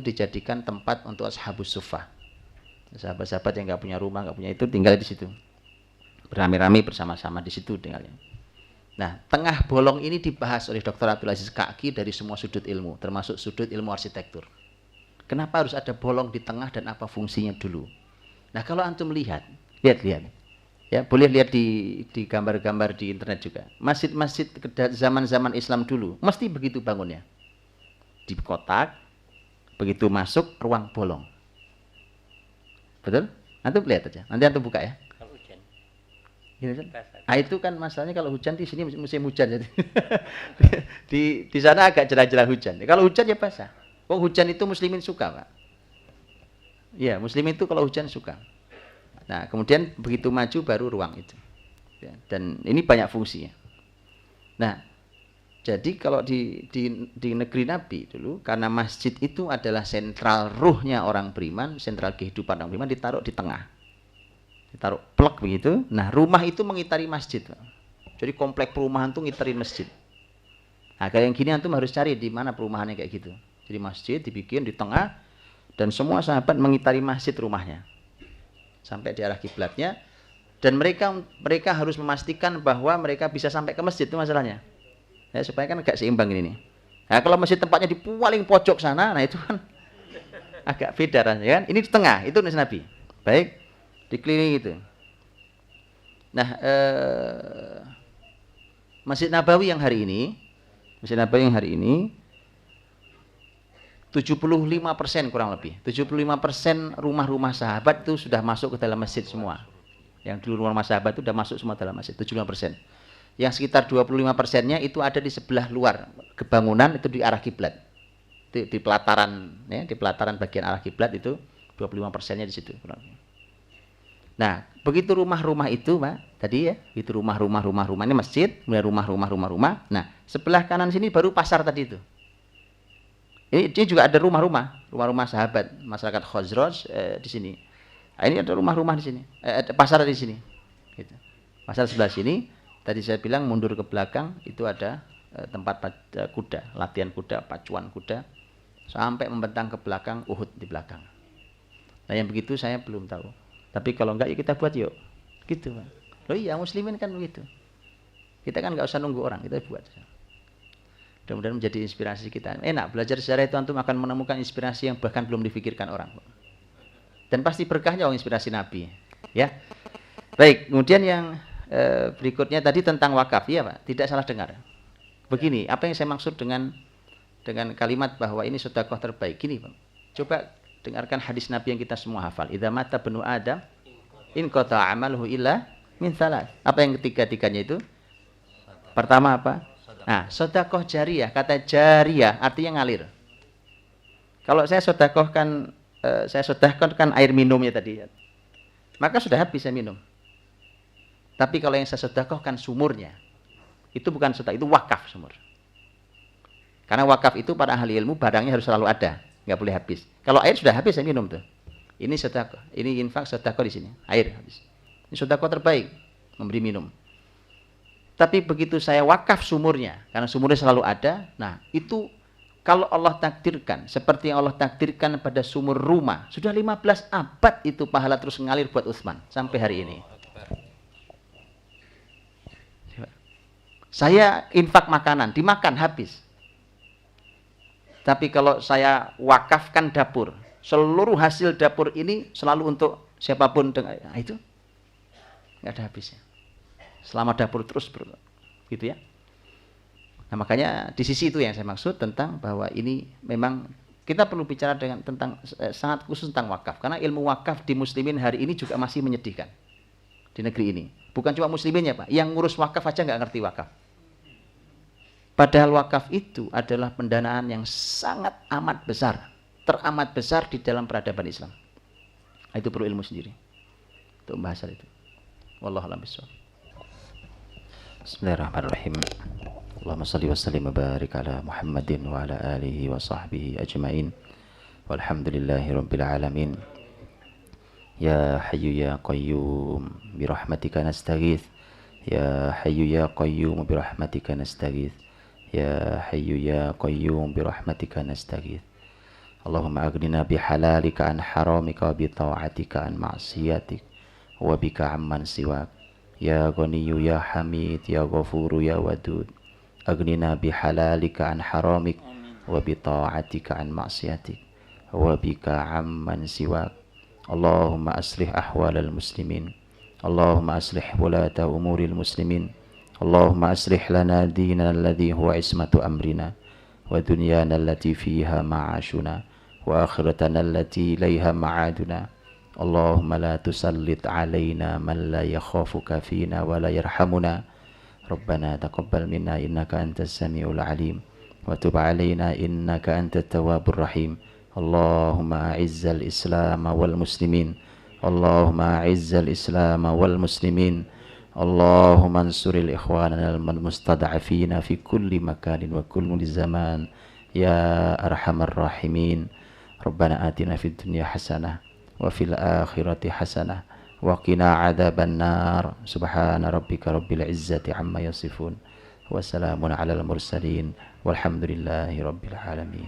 dijadikan tempat untuk ashabus suffah. Sahabat-sahabat yang nggak punya rumah, nggak punya itu tinggal di situ. Beramai-ramai bersama-sama di situ tinggalnya. Nah, tengah bolong ini dibahas oleh Dr. Abdul Aziz Kaki dari semua sudut ilmu, termasuk sudut ilmu arsitektur. Kenapa harus ada bolong di tengah dan apa fungsinya dulu? Nah, kalau antum lihat. Ya, boleh lihat di gambar-gambar di internet juga. Masjid-masjid zaman-zaman Islam dulu mesti begitu bangunnya. Di kotak, begitu masuk ruang bolong. Betul? Antum lihat aja. Nanti antum buka ya. Gitu kan? Nah, itu kan masalahnya kalau hujan di sini musim hujan jadi di sana agak cerah-cerah hujan. Kalau hujan ya basah. Hujan itu muslimin suka, Pak. Iya, muslimin itu kalau hujan suka. Nah, kemudian begitu maju baru ruang itu. Ya, dan ini banyak fungsinya. Nah, jadi kalau di negeri Nabi dulu karena masjid itu adalah sentral ruhnya orang beriman, sentral kehidupan orang beriman ditaruh di tengah. Ditaruh plek begitu. Nah, rumah itu mengitari masjid. Jadi komplek perumahan itu ngitarin masjid. Nah, kayak yang gini antum harus cari di mana perumahannya kayak gitu. Jadi masjid dibikin di tengah dan semua sahabat mengitari masjid rumahnya sampai di arah kiblatnya dan mereka harus memastikan bahwa mereka bisa sampai ke masjid itu masalahnya. Ya, supaya kan agak seimbang ini nih. Nah, kalau masjid tempatnya di paling pojok sana, nah itu kan agak beda rasanya kan. Ini di tengah, itu Nabi. Baik. Dikelilingi itu. Nah, Masjid Nabawi yang hari ini 75% kurang lebih. 75% rumah-rumah sahabat itu sudah masuk ke dalam masjid semua. Yang dulu rumah sahabat itu sudah masuk semua dalam masjid, 75%. Yang sekitar 25%-nya itu ada di sebelah luar kebangunan itu di arah kiblat. Di pelataran ya, di pelataran bagian arah kiblat itu 25%-nya di situ kurang lebih. Nah, begitu rumah-rumah itu, Pak, tadi ya, itu rumah-rumah ini masjid, kemudian rumah. Nah, sebelah kanan sini baru pasar tadi itu. Ini juga ada rumah-rumah sahabat, masyarakat Khazraj di sini. Nah, ini ada rumah-rumah di sini, ada pasar di sini. Gitu. Pasar sebelah sini, tadi saya bilang mundur ke belakang itu ada tempat kuda, latihan kuda, pacuan kuda, sampai membentang ke belakang Uhud di belakang. Nah, yang begitu saya belum tahu. Tapi kalau enggak ya kita buat yuk. Gitu, Pak. Loh iya, muslimin kan begitu. Kita kan enggak usah nunggu orang, kita buat. Mudah-mudahan menjadi inspirasi kita. Enak, belajar sejarah itu antum akan menemukan inspirasi yang bahkan belum difikirkan orang. Dan pasti berkahnya inspirasi Nabi. Ya. Baik, kemudian yang berikutnya tadi tentang wakaf. Iya, Pak, tidak salah dengar. Begini, apa yang saya maksud dengan kalimat bahwa ini sedekah terbaik? Gini, Pak. Coba dengarkan hadis Nabi yang kita semua hafal. Idza mata banu Adam in qata amaluhu illa min salat. Apa yang ketiga-tiganya itu? Pertama apa? Nah, sedekah jariyah. Kata jariyah artinya ngalir. Kalau saya sedekahkan air minumnya tadi, maka sudah habis saya minum. Tapi kalau yang saya sedekahkan sumurnya, itu bukan sedekah, itu wakaf sumur. Karena wakaf itu pada ahli ilmu barangnya harus selalu ada. Nggak boleh habis. Kalau air sudah habis saya minum tuh. Ini sedekah, ini infak sedekah di sini. Air habis. Ini sedekah terbaik, memberi minum. Tapi begitu saya wakaf sumurnya, karena sumurnya selalu ada. Nah, itu kalau Allah takdirkan, seperti yang Allah takdirkan pada sumur rumah, sudah 15 abad itu pahala terus ngalir buat Utsman sampai hari ini. Saya infak makanan, dimakan habis. Tapi kalau saya wakafkan dapur, seluruh hasil dapur ini selalu untuk siapapun, nah itu nggak ada habisnya. Selama dapur terus gitu ya. Nah, makanya di sisi itu yang saya maksud tentang bahwa ini memang kita perlu bicara tentang sangat khusus tentang wakaf, karena ilmu wakaf di muslimin hari ini juga masih menyedihkan. di negeri ini. Bukan cuma musliminnya Pak, yang ngurus wakaf aja nggak ngerti wakaf. Padahal wakaf itu adalah pendanaan yang sangat amat besar, teramat besar di dalam peradaban Islam. Itu perlu ilmu sendiri untuk membahas hal itu. Wallahu a'lam bishawab. Bismillahirrahmanirrahim. Allahumma shalli wa sallim wa barik ala Muhammadin wa ala alihi wa sahbihi ajma'in. Walhamdulillahi rabbil alamin. Ya Hayyu ya Qayyum birahmatika nastaghits. Ya Hayyu ya Qayyum birahmatika nastaghits. Ya Hayyu ya Qayyum birahmatika nastaghits. Allahumma aghnina bihalalika an haramika wa bi ta'atika an ma'siyatik wa bika amman siwak. Ya Ghaniyyu ya Hamid ya Ghafuru ya Wadud. Aghnina bihalalika an haramik wa bi ta'atika an ma'siyatik wa bika amman siwak. Allahumma aslih ahwalal muslimin. Allahumma aslih wulata umuril muslimin. Allahumma aslih lana dinana alladhi huwa ismatu amrina wa dunyana allati fiha ma'ashuna wa akhiratana allati ilayha ma'aduna. Allahumma la tusallit alaina man la yakhafuka fina wa la yarhamuna. Rabbana taqabbal minna innaka antas samiul alim wa tub alaina innaka antat tawwabur rahim. Allahumma a'izzal Islam wal muslimin. Allahumma a'izzal Islam wal muslimin. Allahumma ansuril ikhwanana al-mustad'afina fi kulli makanin wa kulli zaman ya arhamar rahimin. Rabbana atina fid dunya hasanah wa fil akhirati hasanah wa qina adzaban nar. Subhana rabbika rabbil izzati amma yasifun wa salamun alal mursalin walhamdulillahi rabbil alamin.